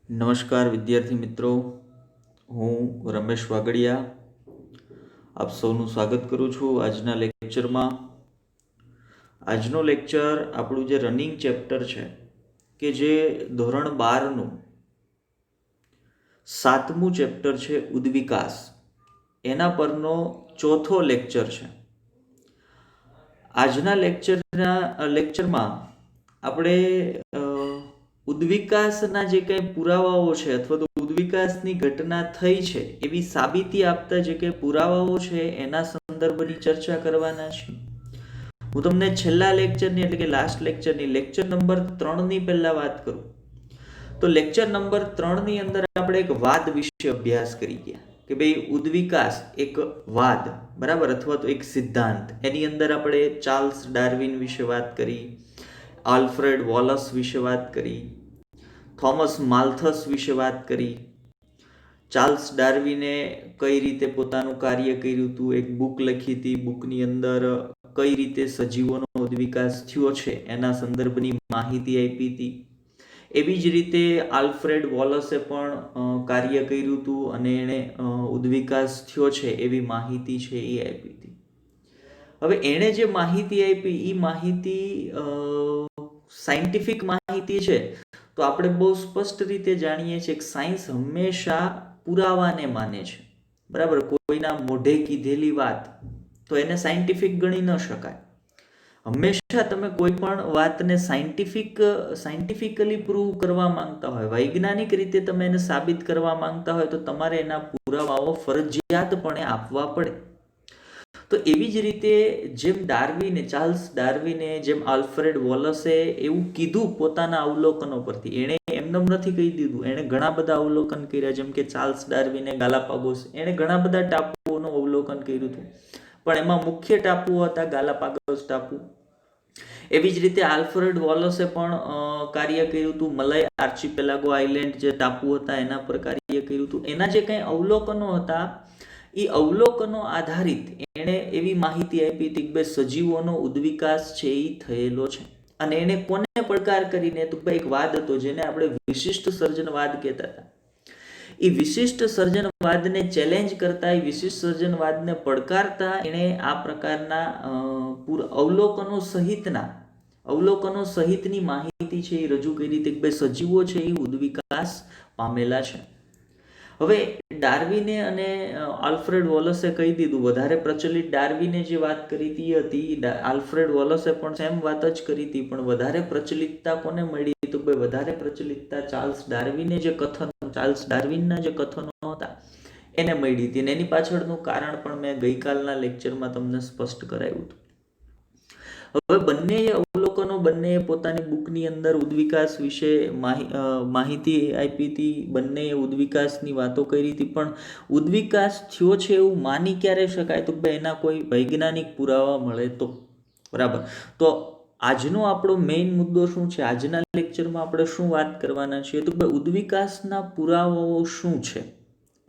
નમસ્કાર વિદ્યાર્થી મિત્રો, હું રમેશ વાગડિયા આપ સૌનું સ્વાગત કરું છું આજના લેક્ચરમાં. આજનો લેક્ચર આપણું જે રનિંગ ચેપ્ટર છે કે જે ધોરણ 12નું 7મું ચેપ્ટર છે ઉદ્વિકાસ, એના પરનો ચોથો લેક્ચર છે. આજના લેક્ચરમાં આપણે ઉદ્વિકાસના જે કંઈ પુરાવાઓ છે અથવા તો ઉદ્વિકાસની ઘટના થઈ છે એવી સાબિતી આપતા જે કંઈ પુરાવાઓ છે એના સંદર્ભની ચર્ચા કરવાના છીએ. હું તમને છેલ્લા લેક્ચરની એટલે કે લાસ્ટ લેક્ચરની લેક્ચર નંબર 3ની પહેલા વાત કરું તો લેક્ચર નંબર 3ની અંદર આપણે એક વાદ વિશે અભ્યાસ કરી ગયા કે ભાઈ ઉદ્વિકાસ એક વાદ, બરાબર, અથવા તો એક સિદ્ધાંત. એની અંદર આપણે ચાર્લ્સ ડાર્વિન વિશે વાત કરી, આલ્ફ્રેડ વોલસ વિશે વાત કરી, થોમસ માલ્થસ વિશે વાત કરી. ચાર્લ્સ ડાર્વિને કઈ રીતે પોતાનું કાર્ય કર્યું હતું, એક બુક લખી હતી, બુકની અંદર કઈ રીતે સજીવોનો ઉદ્વિકાસ થયો છે એના સંદર્ભની માહિતી આપી હતી. એવી જ રીતે આલ્ફ્રેડ વોલસે પણ કાર્ય કર્યું હતું અને એણે ઉદ્વિકાસ થયો છે એવી માહિતી છે એ આપી હતી. હવે એણે જે માહિતી આપી એ માહિતી સાયન્ટિફિક માહિતી છે, તો આપણે બહુ સ્પષ્ટ રીતે જાણીએ છીએ કે સાયન્સ હંમેશા પુરાવાને માને છે, બરાબર. કોઈના મોઢે કીધેલી વાત તો એને સાયન્ટિફિક ગણી ન શકાય. હંમેશા તમે કોઈ પણ વાતને સાયન્ટિફિકલી પ્રૂવ કરવા માંગતા હોય, વૈજ્ઞાનિક રીતે તમે એને સાબિત કરવા માંગતા હોય તો તમારે એના પુરાવાઓ ફરજિયાતપણે આપવા પડે. તો એવી જ રીતે જેમ ચાર્લ્સ ડાર્વિને, જેમ આલ્ફ્રેડ વોલસે એવું કીધું પોતાના અવલોકનો પરથી, એણે એમને નથી કહી દીધું, એણે ઘણા બધા અવલોકન કર્યા. જેમ કે ચાર્લ્સ ડાર્વિને ગાલાપાગોસ, એણે ઘણા બધા ટાપુઓનું અવલોકન કર્યું હતું, પણ એમાં મુખ્ય ટાપુઓ હતા ગાલાપાગોસ ટાપુ. એવી જ રીતે આલ્ફ્રેડ વોલસે પણ કાર્ય કર્યું હતું, મલાય આર્ચીપેલાગો આઇલેન્ડ જે ટાપુ હતા એના પર કાર્ય કર્યું હતું. એના જે કંઈ અવલોકનો હતા એ અવલોકનો આધારિત એણે એવી માહિતી આપી હતી કે સજીવોનો ઉદ્વિકાસ છે એ થયેલો છે. અને એણે કોને પડકાર કરીને, તો એક વાદ હતો જેને આપણે વિશિષ્ટ સર્જનવાદ કહેતા હતા. એ વિશિષ્ટ સર્જનવાદને ચેલેન્જ કરતા, એ વિશિષ્ટ સર્જનવાદને પડકારતા એણે આ પ્રકારના અવલોકનો સહિતની માહિતી છે એ રજૂ કરી હતી કે સજીવો છે એ ઉદ્વિકાસ પામેલા છે. હવે ડાર્વિને અને આલ્ફ્રેડ વોલસે કહી દીધું, વધારે પ્રચલિત ડાર્વિને જે વાત કરી હતી આલ્ફ્રેડ વોલસે પણ સેમ વાત જ કરી હતી, પણ વધારે પ્રચલિતતા કોને મળી? તો વધારે પ્રચલિતતા ચાર્લ્સ ડાર્વિનના જે કથનો હતા એને મળી હતી. અને એની પાછળનું કારણ પણ મેં ગઈકાલના લેક્ચરમાં તમને સ્પષ્ટ કરાવ્યું હતું. હવે બંનેએ પોતાની બુકની અંદર ઉદ્વિકાસ વિશે માહિતી આપી હતી, બંનેએ ઉદ્વિકાસની વાતો કરી હતી. પણ ઉદ્વિકાસ થયો છે એવું માની ક્યારે શકાય? તો એના કોઈ વૈજ્ઞાનિક પુરાવા મળે તો, બરાબર. તો આજનો આપણો મેઇન મુદ્દો શું છે? આજના લેક્ચરમાં આપણે શું વાત કરવાના છીએ? તો ઉદ્વિકાસના પુરાવાઓ શું છે,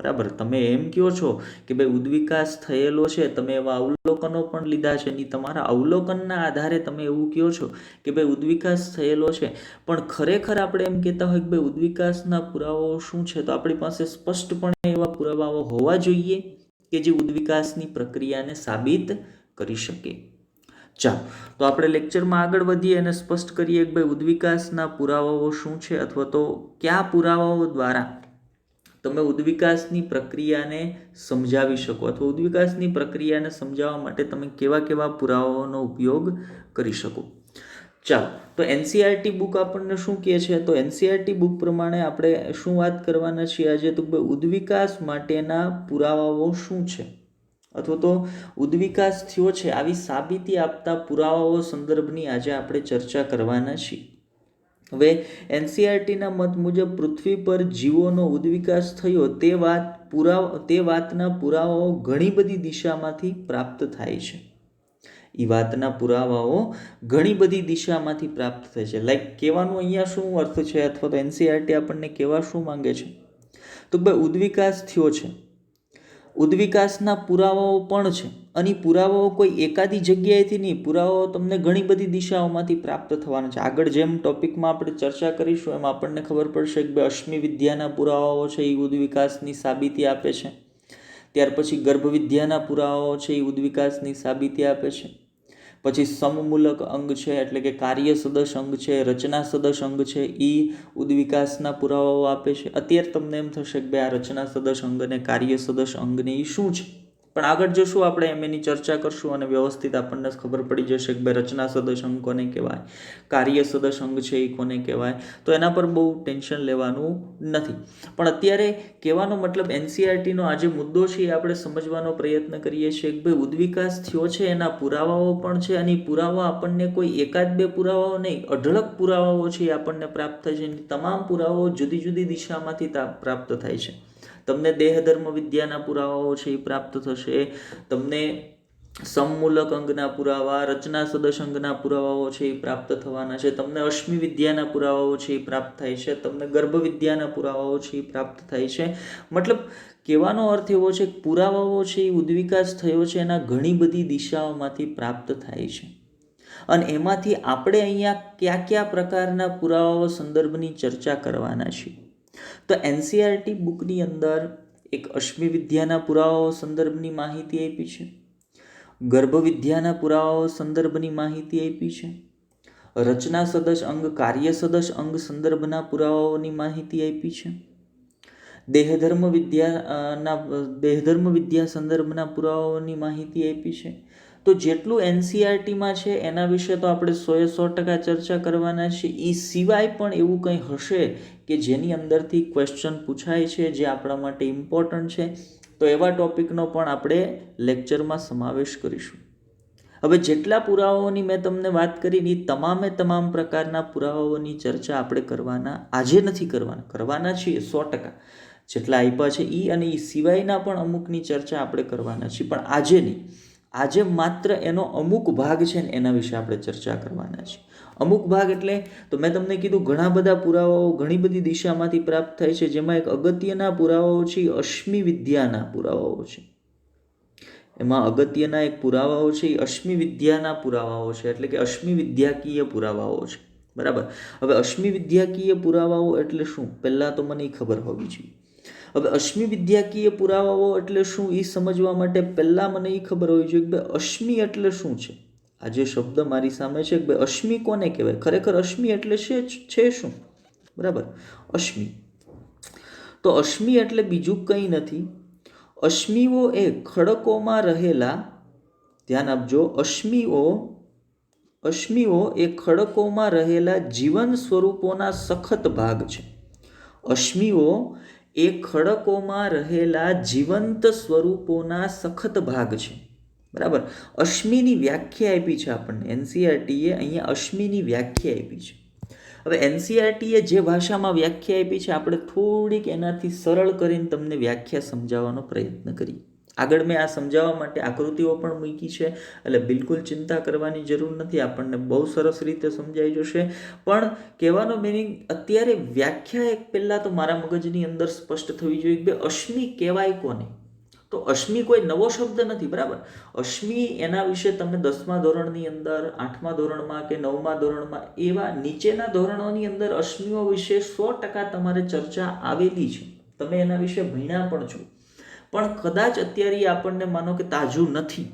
બરાબર. તમે એમ કહો છો કે ભાઈ ઉદ્વિકાસ થયેલો છે, તમે એવા અવલોકનો પણ લીધા છે ને તમારા અવલોકનના આધારે તમે એવું કહો છો કે ભાઈ ઉદ્વિકાસ થયેલો છે, પણ ખરેખર આપણે એમ કહેતા હોય કે ભાઈ ઉદ્વિકાસના પુરાવાઓ શું છે? તો આપણી પાસે સ્પષ્ટપણે એવા પુરાવાઓ હોવા જોઈએ કે જે ઉદ્વિકાસની પ્રક્રિયાને સાબિત કરી શકે. ચાલો, તો આપણે લેક્ચરમાં આગળ વધીએ અને સ્પષ્ટ કરીએ કે ભાઈ ઉદ્વિકાસના પુરાવાઓ શું છે, અથવા તો કયા પુરાવાઓ દ્વારા તમે ઉદ્વિકાસની પ્રક્રિયાને સમજાવી શકો, અથવા ઉદ્વિકાસની પ્રક્રિયાને સમજાવવા માટે તમે કેવા કેવા પુરાવાઓનો ઉપયોગ કરી શકો. ચાલો, તો એનસીઈઆરટી બુક આપણને શું કહે છે? તો એનસીઈઆરટી બુક પ્રમાણે આપણે શું વાત કરવાના છીએ આજે? તો ઉદ્વિકાસ માટેના પુરાવાઓ શું છે, અથવા તો ઉદ્વિકાસ થયો છે આવી સાબિતી આપતા પુરાવાઓ સંદર્ભની આજે આપણે ચર્ચા કરવાના છીએ. હવે એનસીઈઆરટીના મત મુજબ પૃથ્વી પર જીવોનો ઉદ્વિકાસ થયો તે વાતના પુરાવાઓ ઘણી બધી દિશામાંથી પ્રાપ્ત થાય છે. એ વાતના પુરાવાઓ ઘણી બધી દિશામાંથી પ્રાપ્ત થાય છે. લાઈક કહેવાનું અહીંયા શું અર્થ છે, અથવા તો એનસીઈઆરટી આપણને કહેવા શું માંગે છે? તો ભાઈ ઉદ્વિકાસ થયો છે. ઉદ્વિકાસના પુરાવાઓ પણ છે, અને પુરાવાઓ કોઈ એકાદી જગ્યાએથી નહીં, પુરાવાઓ તમને ઘણી બધી દિશાઓમાંથી પ્રાપ્ત થવાના છે. આગળ જેમ ટોપિકમાં આપણે ચર્ચા કરીશું એમ આપણને ખબર પડશે કે અશ્મિ વિદ્યાના પુરાવાઓ છે એ ઉદ્વિકાસની સાબિતી આપે છે. ત્યાર પછી ગર્ભ વિદ્યાના પુરાવાઓ છે એ ઉદ્વિકાસની સાબિતી આપે છે. પછી સમમૂલક અંગ છે એટલે કે કાર્ય સદસ અંગ છે, રચના સદસ અંગ છે, એ ઉદ્વિકાસના પુરાવાઓ આપે છે. અત્યારે તમને એમ થશે કે ભાઈ આ રચના સદસ અંગ અને કાર્ય સદસ અંગને એ શું છે, પણ આગળ જશું આપણે એમ એની ચર્ચા કરશું અને વ્યવસ્થિત આપણને ખબર પડી જશે કે ભાઈ રચના સદસ અંગ કોને કહેવાય, કાર્ય સદસ અંગ છે એ કોને કહેવાય. તો એના પર બહુ ટેન્શન લેવાનું નથી. પણ અત્યારે કહેવાનો મતલબ એનસીઆરટીનો આ જે મુદ્દો છે એ આપણે સમજવાનો પ્રયત્ન કરીએ છીએ કે ભાઈ ઉદ્વિકાસ થયો છે એના પુરાવાઓ પણ છે, અને પુરાવા આપણને કોઈ એકાદ બે પુરાવાઓ નહીં, અઢળક પુરાવાઓ છે એ આપણને પ્રાપ્ત થાય છે. તમામ પુરાવાઓ જુદી જુદી દિશામાંથી પ્રાપ્ત થાય છે. તમને દેહધર્મ વિદ્યાના પુરાવાઓ છે એ પ્રાપ્ત થશે, તમને સમમૂલક અંગના પુરાવા, રચના સદસ અંગના પુરાવાઓ છે એ પ્રાપ્ત થવાના છે, તમને અશ્મિ વિદ્યાના પુરાવાઓ છે એ પ્રાપ્ત થાય છે, તમને ગર્ભ વિદ્યાના પુરાવાઓ છે એ પ્રાપ્ત થાય છે. મતલબ કહેવાનો અર્થ એવો છે કે પુરાવાઓ છે એ ઉદ્વિકાસ થયો છે એના ઘણી બધી દિશાઓમાંથી પ્રાપ્ત થાય છે. અને એમાંથી આપણે અહીંયા કયા કયા પ્રકારના પુરાવાઓ સંદર્ભની ચર્ચા કરવાના છીએ. તો એનસીઆરટી બુકની અંદર એક અશ્મિ વિદ્યાના પુરાવાઓ સંદર્ભની માહિતી આપી છે, ગર્ભ વિદ્યાના પુરાવાઓ સંદર્ભની માહિતી આપી છે, રચના સદસ અંગ, કાર્ય સદસ અંગ સંદર્ભના પુરાવાઓની માહિતી આપી છે, દેહધર્મ વિદ્યા સંદર્ભના પુરાવાઓની માહિતી આપી છે. તો જેટલું એનસીઆરટીમાં છે એના વિશે તો આપણે 100% ચર્ચા કરવાના છે. એ સિવાય પણ એવું કંઈ હશે કે જેની અંદરથી ક્વેશ્ચન પૂછાય છે જે આપણા માટે ઇમ્પોર્ટન્ટ છે, તો એવા ટોપિકનો પણ આપણે લેક્ચરમાં સમાવેશ કરીશું. હવે જેટલા પુરાવાઓની મેં તમને વાત કરી એ તમામ પ્રકારના પુરાવાઓની ચર્ચા આપણે આજે નથી કરવાના છીએ 100%. જેટલા આપ્યા છે એ અને એ સિવાયના પણ અમુકની ચર્ચા આપણે કરવાના છીએ, પણ આજે નહીં. આજે માત્ર એનો અમુક ભાગ છે ને એના વિશે આપણે ચર્ચા કરવાના છીએ. અમુક ભાગ એટલે તો મેં તમને કીધું ઘણા બધા પુરાવાઓ ઘણી બધી દિશામાંથી પ્રાપ્ત થાય છે, જેમાં એક અગત્યના પુરાવાઓ છે અશ્મિ વિદ્યાના પુરાવાઓ છે. એમાં અગત્યના એક પુરાવાઓ છે એ અશ્મિ વિદ્યાના પુરાવાઓ છે, એટલે કે અશ્મિ વિદ્યાકીય પુરાવાઓ છે. બરાબર. હવે અશ્મિ વિદ્યાકીય પુરાવાઓ એટલે શું, પહેલાં તો મને ખબર હોવી જોઈએ. હવે અશ્મિ વિદ્યાકીય પુરાવાઓ એટલે શું એ સમજવા માટે પહેલાં મને એ ખબર હોવી જોઈએ કે ભાઈ અશ્મિ એટલે શું છે. આ જે શબ્દ મારી સામે છે કે ભાઈ અશ્મિ કોને કહેવાય, ખરેખર અશ્મિ એટલે છે શું. બરાબર. અશ્મિ તો અશ્મિ એટલે બીજું કંઈ નથી. અશ્મિઓ એ ખડકોમાં રહેલા, ધ્યાન આપજો, અશ્મિઓ એ ખડકોમાં રહેલા જીવન સ્વરૂપોના સખત ભાગ છે. અશ્મિઓ એ ખડકોમાં રહેલા જીવંત સ્વરૂપોના સખત ભાગ છે. બરાબર. અશ્મિની વ્યાખ્યા આપી છે આપણને એનસીઆરટીએ, અહીંયા અશ્મિની વ્યાખ્યા આપી છે. હવે એનસીઆરટીએ જે ભાષામાં વ્યાખ્યા આપી છે આપણે થોડીક એનાથી સરળ કરીને તમને વ્યાખ્યા સમજાવવાનો પ્રયત્ન કરીએ. આગળ મેં આ સમજાવવા માટે આકૃતિઓ પણ મૂકી છે, એટલે બિલકુલ ચિંતા કરવાની જરૂર નથી, આપણને બહુ સરસ રીતે સમજાઈ જશે. પણ કહેવાનો મિનિંગ અત્યારે વ્યાખ્યા એક પહેલાં તો મારા મગજની અંદર સ્પષ્ટ થવી જોઈએ કે અશ્મિ કહેવાય કોને. તો અશ્મિ કોઈ નવો શબ્દ નથી. બરાબર. અશ્મિ એના વિશે તમે 10મા ધોરણની અંદર, 8મા ધોરણમાં કે 9મા ધોરણમાં એવા નીચેના ધોરણોની અંદર અશ્મિઓ વિશે 100% તમારે ચર્ચા આવેલી છે, તમે એના વિશે ભણ્યા પણ છો. પણ કદાચ અત્યારે આપણને માનો કે તાજું નથી.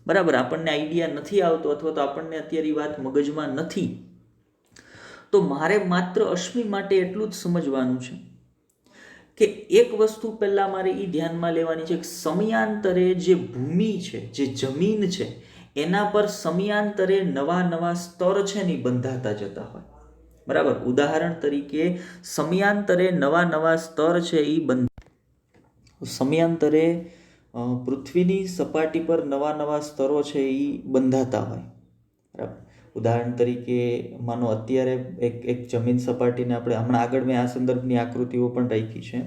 બરાબર. આપણને આઈડિયા નથી આવતો અથવા તો આપણને અત્યારે વાત મગજમાં નથી. તો મારે માત્ર અશ્મિ માટે એટલું જ સમજવાનું છે કે એક વસ્તુ પહેલાં મારે એ ધ્યાનમાં લેવાની છે કે સમયાંતરે જે ભૂમિ છે, જે જમીન છે, એના પર સમયાંતરે નવા સ્તર છે ને બંધાતા જતા હોય. બરાબર. ઉદાહરણ તરીકે સમયાંતરે નવા સ્તર છે એ સમયાંતરે પૃથ્વીની સપાટી પર નવા સ્તરો છે એ બંધાતા હોય. બરાબર. ઉદાહરણ તરીકે માનો અત્યારે એક જમીન સપાટીને આપણે હમણાં આગળ મેં આ સંદર્ભની આકૃતિઓ પણ રાખી છે.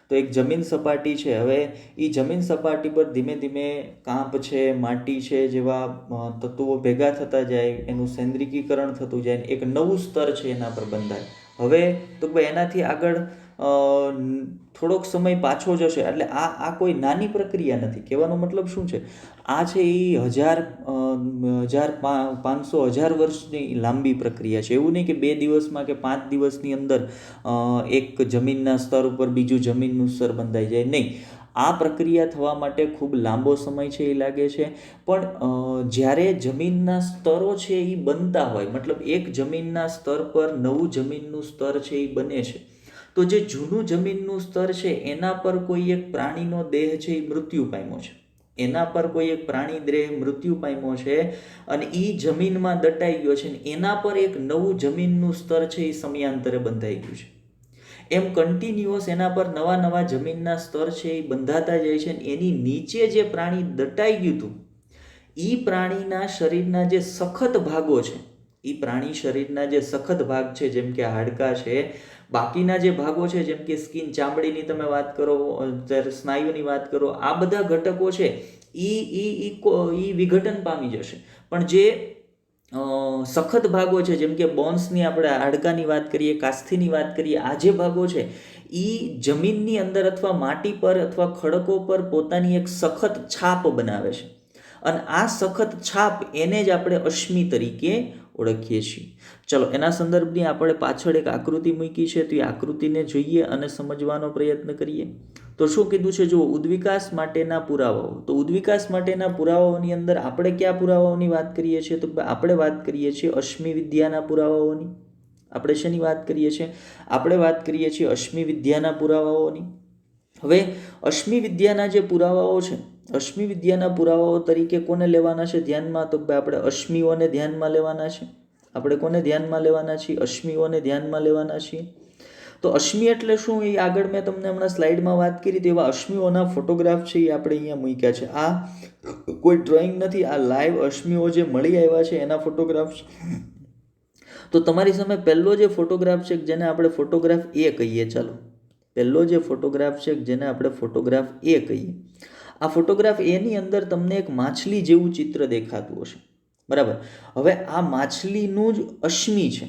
તો એક જમીન સપાટી છે. હવે એ જમીન સપાટી પર ધીમે ધીમે કાંપ છે, માટી છે જેવા તત્વો ભેગા થતા જાય, એનું સેન્દ્રીકીકરણ થતું જાય, એક નવું સ્તર છે એના પર બંધાય. હવે તો ભાઈ એનાથી આગળ થોડોક સમય પાછો જશે એટલે આ કોઈ નાની પ્રક્રિયા નથી. કહેવાનો મતલબ શું છે, આ છે એ 1500 વર્ષની લાંબી પ્રક્રિયા છે. એવું નહીં કે 2 દિવસમાં કે 5 દિવસની અંદર એક જમીનના સ્તર ઉપર બીજું જમીનનું સ્તર બંધાઈ જાય, નહીં. આ પ્રક્રિયા થવા માટે ખૂબ લાંબો સમય છે એ લાગે છે. પણ જ્યારે જમીનના સ્તરો છે એ બનતા હોય, મતલબ એક જમીનના સ્તર પર નવું જમીનનું સ્તર છે એ બને છે, તો જે જૂનું જમીનનું સ્તર છે એના પર કોઈ એક પ્રાણીનો દેહ છે એ મૃત્યુ પામ્યો છે, એના પર કોઈ એક પ્રાણી દેહ મૃત્યુ પામ્યો છે અને એ જમીનમાં દટાઈ ગયો છે, ને એના પર એક નવું જમીનનું સ્તર છે એ સમયાંતરે બંધાઈ ગયું છે. એમ કન્ટિન્યુઅસ એના પર નવા નવા જમીનના સ્તર છે એ બંધાતા જાય છે. એની નીચે જે પ્રાણી દટાઈ ગયું હતું એ પ્રાણીના શરીરના જે સખત ભાગો છે, એ પ્રાણી શરીરના જે સખત ભાગ છે, જેમ કે હાડકાં છે, બાકીના જે ભાગો છે, જેમ કે સ્કિન, ચામડીની તમે વાત કરો, સ્નાયુની વાત કરો, આ બધા ઘટકો છે એ વિઘટન પામી જશે. પણ જે સખત ભાગો છે, જેમ કે બોન્સની આપણે હાડકાની વાત કરીએ, કાસ્થીની વાત કરીએ, આ જે ભાગો છે એ જમીનની અંદર અથવા માટી પર અથવા ખડકો પર પોતાની એક સખત છાપ બનાવે છે. અને આ સખત છાપ એને જ આપણે અશ્મિ તરીકે ઓળખીએ છીએ. ચલો, એના સંદર્ભની આપણે પાછળ એક આકૃતિ મૂકી છે, તો એ આકૃતિને જોઈએ અને સમજવાનો પ્રયત્ન કરીએ. તો શું કીધું છે, જુઓ, ઉદ્વિકાસ માટેના પુરાવાઓ. તો ઉદ્વિકાસ માટેના પુરાવાઓની અંદર આપણે કયા પુરાવાઓની વાત કરીએ છીએ? તો આપણે વાત કરીએ છીએ અશ્મિ વિદ્યાના પુરાવાઓની. આપણે શેની વાત કરીએ છીએ? આપણે વાત કરીએ છીએ અશ્મિ વિદ્યાના પુરાવાઓની. હવે અશ્મિ વિદ્યાના જે પુરાવાઓ છે, અશ્મિ વિદ્યાના પુરાવાઓ તરીકે કોને લેવાના છે ધ્યાનમાં? તો આપણે અશ્મિઓને ધ્યાનમાં લેવાના છે. આપણે કોને ધ્યાનમાં લેવાના છીએ? અશ્મિઓને ધ્યાનમાં લેવાના છીએ. તો અશ્મિ એટલે શું, એ આગળ મેં તમને હમણાં સ્લાઇડમાં વાત કરી હતી. એવા અશ્મિઓના ફોટોગ્રાફ છે એ આપણે અહીંયા મૂક્યા છે. આ કોઈ ડ્રોઈંગ નથી, આ લાઈવ અશ્મિઓ જે મળી આવ્યા છે એના ફોટોગ્રાફ. તો તમારી સામે પહેલો જે ફોટોગ્રાફ છે જેને આપણે ફોટોગ્રાફ એ કહીએ. ચાલો, પહેલો જે ફોટોગ્રાફ છે જેને આપણે ફોટોગ્રાફ એ કહીએ. આ ફોટોગ્રાફ એની અંદર તમને એક માછલી જેવું ચિત્ર દેખાતું હશે, બરાબર. હવે આ માછલીનું જ અશ્મિ છે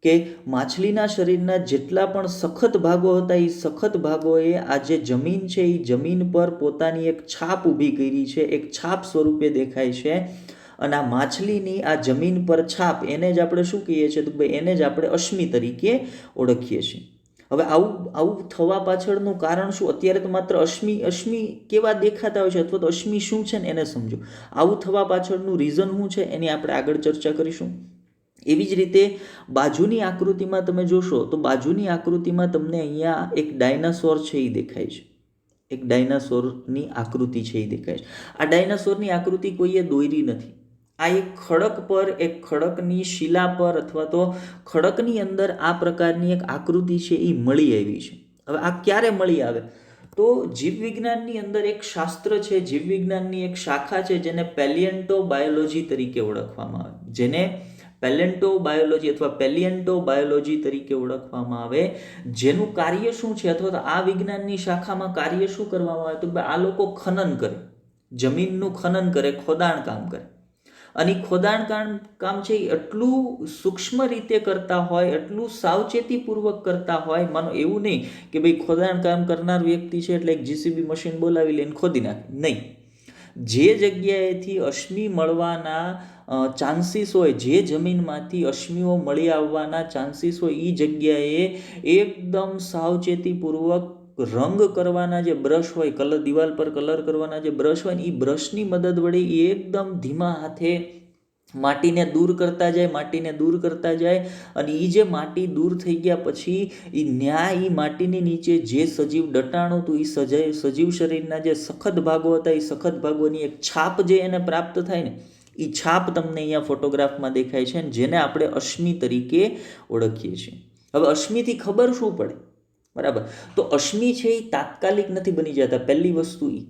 કે માછલીના શરીરના જેટલા પણ સખત ભાગો હતા એ સખત ભાગોએ આ જે જમીન છે એ જમીન પર પોતાની એક છાપ ઊભી કરી છે, એક છાપ સ્વરૂપે દેખાય છે. અને આ માછલીની આ જમીન પર છાપ, એને જ આપણે શું કહીએ છીએ? તો ભાઈ એને જ આપણે અશ્મિ તરીકે ઓળખીએ છીએ. હવે આવું થવા પાછળનું કારણ શું? અત્યારે તો માત્ર અશ્મિ કેવા દેખાતા હોય છે અથવા તો અશ્મિ શું છે ને એને સમજો. આવું થવા પાછળનું રીઝન શું છે એની આપણે આગળ ચર્ચા કરીશું. એવી જ રીતે બાજુની આકૃતિમાં તમે જોશો તો બાજુની આકૃતિમાં તમને અહીંયા એક ડાયનાસોર છે એ દેખાય છે. એક ડાયનાસોરની આકૃતિ છે એ દેખાય છે. આ ડાયનાસોરની આકૃતિ કોઈએ દોરી નથી. આ એક ખડક પર, એક ખડકની શિલા પર અથવા તો ખડકની અંદર આ પ્રકારની એક આકૃતિ છે એ મળી આવી છે. હવે આ ક્યારે મળી આવે? તો જીવવિજ્ઞાનની અંદર એક શાસ્ત્ર છે, જીવવિજ્ઞાનની એક શાખા છે જેને પેલિયન્ટોબાયોલોજી તરીકે ઓળખવામાં આવે. જેને પેલેન્ટોબાયોલોજી અથવા પેલિયન્ટોબાયોલોજી તરીકે ઓળખવામાં આવે. જેનું કાર્ય શું છે અથવા તો આ વિજ્ઞાનની શાખામાં કાર્ય શું કરવામાં આવે? તો આ લોકો ખનન કરે, જમીનનું ખનન કરે, ખોદાણ કામ કરે. અને ખોદાણ કામ છે એ એટલું સૂક્ષ્મ રીતે કરતા હોય, એટલું સાવચેતીપૂર્વક કરતા હોય. માનો એવું નહીં કે ભાઈ ખોદાણ કામ કરનાર વ્યક્તિ છે એટલે એક જીસીબી મશીન બોલાવી લઈને ખોદી નાખે, નહીં. જે જગ્યાએથી અશ્મિ મળવાના ચાન્સીસ હોય, જે જમીનમાંથી અશ્મિઓ મળી આવવાના ચાન્સીસ હોય, એ જગ્યાએ એકદમ સાવચેતીપૂર્વક રંગ કરવાના જે બ્રશ હોય, દિવાલ પર કલર કરવાના જે બ્રશ હોય ને, એ બ્રશની મદદ વડે એકદમ ધીમા હાથે માટીને દૂર કરતા જાય. અને એ જે માટી દૂર થઈ ગયા પછી એ માટીની નીચે જે સજીવ દટાણું હતું, એ સજીવ શરીરના જે સખત ભાગો હતા, એ સખત ભાગોની એક છાપ જે એને પ્રાપ્ત થાય ને, એ છાપ તમને અહીંયા ફોટોગ્રાફમાં દેખાય છે, જેને આપણે અશ્મિ તરીકે ઓળખીએ છીએ. હવે અશ્મિથી ખબર શું પડે? બરાબર. તો અશ્મિ છે એ તાત્કાલિક નથી બની જતા. પહેલી વસ્તુ એ,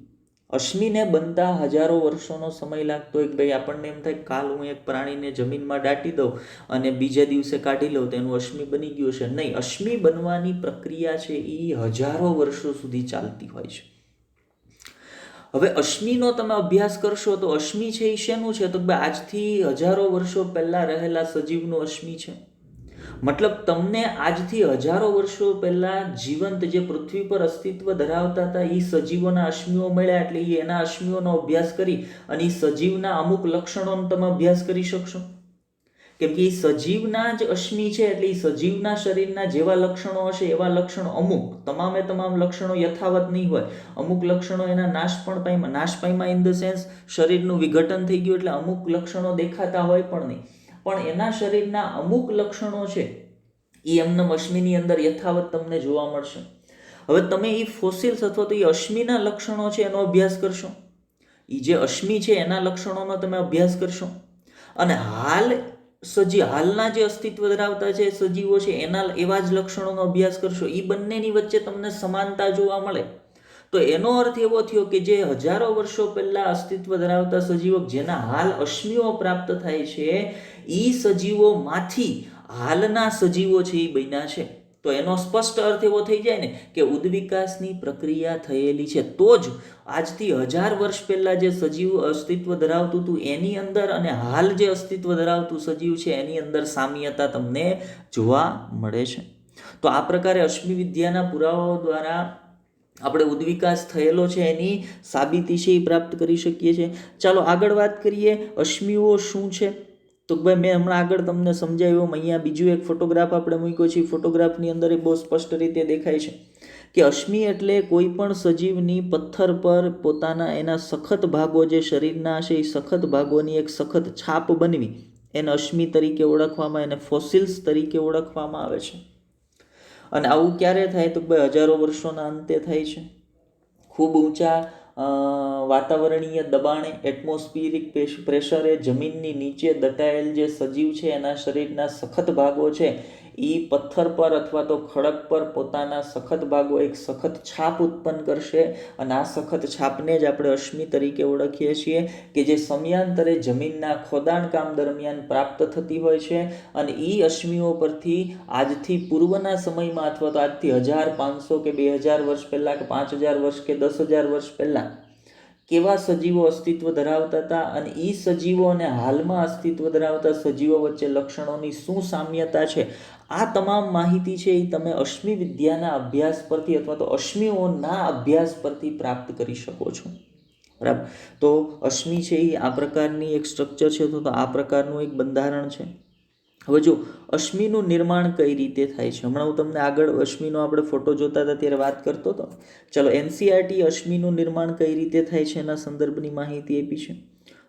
અશ્મિને બનતા હજારો વર્ષોનો સમય લાગતો હોય. ભાઈ આપણને એમ થાય કાલ હું એક પ્રાણીને જમીનમાં દાટી દઉં અને બીજા દિવસે કાઢી લઉં તો એનું અશ્મિ બની ગયું છે. નહીં, અશ્મિ બનવાની પ્રક્રિયા છે એ હજારો વર્ષો સુધી ચાલતી હોય છે. હવે અશ્મિનો તમે અભ્યાસ કરશો તો અશ્મિ છે એ શેનું છે? તો આજથી હજારો વર્ષો પહેલા રહેલા સજીવનું અશ્મિ છે. મતલબ તમને આજથી હજારો વર્ષો પહેલા જીવંત જે પૃથ્વી પર અસ્તિત્વ ધરાવતા હતા એ સજીવોના અશ્મિઓ મળ્યા, એટલે એના અશ્મિઓનો અભ્યાસ કરી અને એ સજીવના અમુક લક્ષણોનો તમે અભ્યાસ કરી શકશો. કેમ કે એ સજીવના જ અશ્મિ છે, એટલે એ સજીવના શરીરના જેવા લક્ષણો હશે એવા લક્ષણો, અમુક તમામ લક્ષણો યથાવત નહીં હોય, અમુક લક્ષણો એના નાશ પામ્યા ઇન ધ સેન્સ શરીરનું વિઘટન થઈ ગયું, એટલે અમુક લક્ષણો દેખાતા હોય પણ નહીં, પણ એના શરીરના અમુક લક્ષણો છે એ એમના અશ્મિની અંદર યથાવત તમને જોવા મળશે. હવે તમે એ ફોસિલ્સ અથવા તો એ અશ્મિના લક્ષણો છે એનો અભ્યાસ કરશો, એ જે અશ્મિ છે એના લક્ષણોનો તમે અભ્યાસ કરશો, અને હાલના જે અસ્તિત્વ ધરાવતા જે સજીવો છે એના એવા જ લક્ષણોનો અભ્યાસ કરશો, એ બંનેની વચ્ચે તમને સમાનતા જોવા મળે, તો એનો અર્થ એવો થયો કે જે હજારો વર્ષો પહેલા અસ્તિત્વ ધરાવતા સજીવો જેના હાલ અશ્મિઓ પ્રાપ્ત થાય છે, એ સજીવોમાંથી હાલના સજીવો છે એ બન્યા છે. તો એનો સ્પષ્ટ અર્થ એવો થઈ જાય ને કે ઉદ્વિકાસની પ્રક્રિયા થયેલી છે. તો જ આજથી 1000 વર્ષ પહેલા જે સજીવ અસ્તિત્વ ધરાવતું હતું એની અંદર અને હાલ જે અસ્તિત્વ ધરાવતું સજીવ છે એની અંદર સામ્યતા તમને જોવા મળે છે. તો આ પ્રકારે અશ્મિ વિદ્યાના પુરાવાઓ દ્વારા આપણે ઉદ્વિકાસ થયેલો છે એની સાબિતી છે એ પ્રાપ્ત કરી શકીએ છીએ. ચાલો આગળ વાત કરીએ, અશ્મિઓ શું છે? તો ભાઈ મેં હમણાં આગળ તમને સમજાવ્યું, અહીંયા બીજું એક ફોટોગ્રાફ આપણે મૂક્યો છે. ફોટોગ્રાફની અંદર એ બહુ સ્પષ્ટ રીતે દેખાય છે કે અશ્મિ એટલે કોઈ પણ સજીવની પથ્થર પર પોતાના એના સખત ભાગો જે શરીરના છે એ સખત ભાગોની એક સખત છાપ બનવી, એને અશ્મિ તરીકે ઓળખવામાં, એને ફોસિલ્સ તરીકે ઓળખવામાં આવે છે. અને આવું ક્યારે થાય? તો ભાઈ હજારો વર્ષોના અંતે થાય છે. ખૂબ ઊંચા વાતાવરણીય દબાણે, એટમોસ્ફિયરિક પ્રેશરે જમીનની નીચે દટાયેલ જે સજીવ છે એના શરીરના સખત ભાગો છે એ પથ્થર પર અથવા તો ખડક પર પોતાના સખત ભાગો એક સખત છાપ ઉત્પન્ન કરશે, અને આ સખત છાપને જ આપણે અશ્મિ તરીકે ઓળખીએ છીએ, કે જે સમયાંતરે જમીનના ખોદાણ કામ દરમિયાન પ્રાપ્ત થતી હોય છે. અને એ અશ્મિઓ પરથી આજથી પૂર્વના સમયમાં અથવા તો આજથી 1500 કે 2000 વર્ષ પહેલાં કે 5000 વર્ષ કે 10,000 વર્ષ પહેલાં કેવા સજીવો અસ્તિત્વ ધરાવતા હતા, અને એ સજીવો અને હાલમાં અસ્તિત્વ ધરાવતા સજીવો વચ્ચે લક્ષણોની શું સામ્યતા છે, આ તમામ માહિતી છે એ તમે અશ્મિ વિદ્યાના અભ્યાસ પરથી અથવા તો અશ્મિઓના અભ્યાસ પરથી પ્રાપ્ત કરી શકો છો. બરાબર? તો અશ્મિ છે એ આ પ્રકારની એક સ્ટ્રક્ચર છે, તો આ પ્રકારનું એક બંધારણ છે. હવે જો અશ્મિનું નિર્માણ કઈ રીતે થાય છે, હમણાં હું તમને આગળ અશ્મિનો આપણે ફોટો જોતા હતા ત્યારે વાત કરતો હતો. ચલો, એનસીઈઆરટી અશ્મિનું નિર્માણ કઈ રીતે થાય છે એના સંદર્ભની માહિતી આપી છે.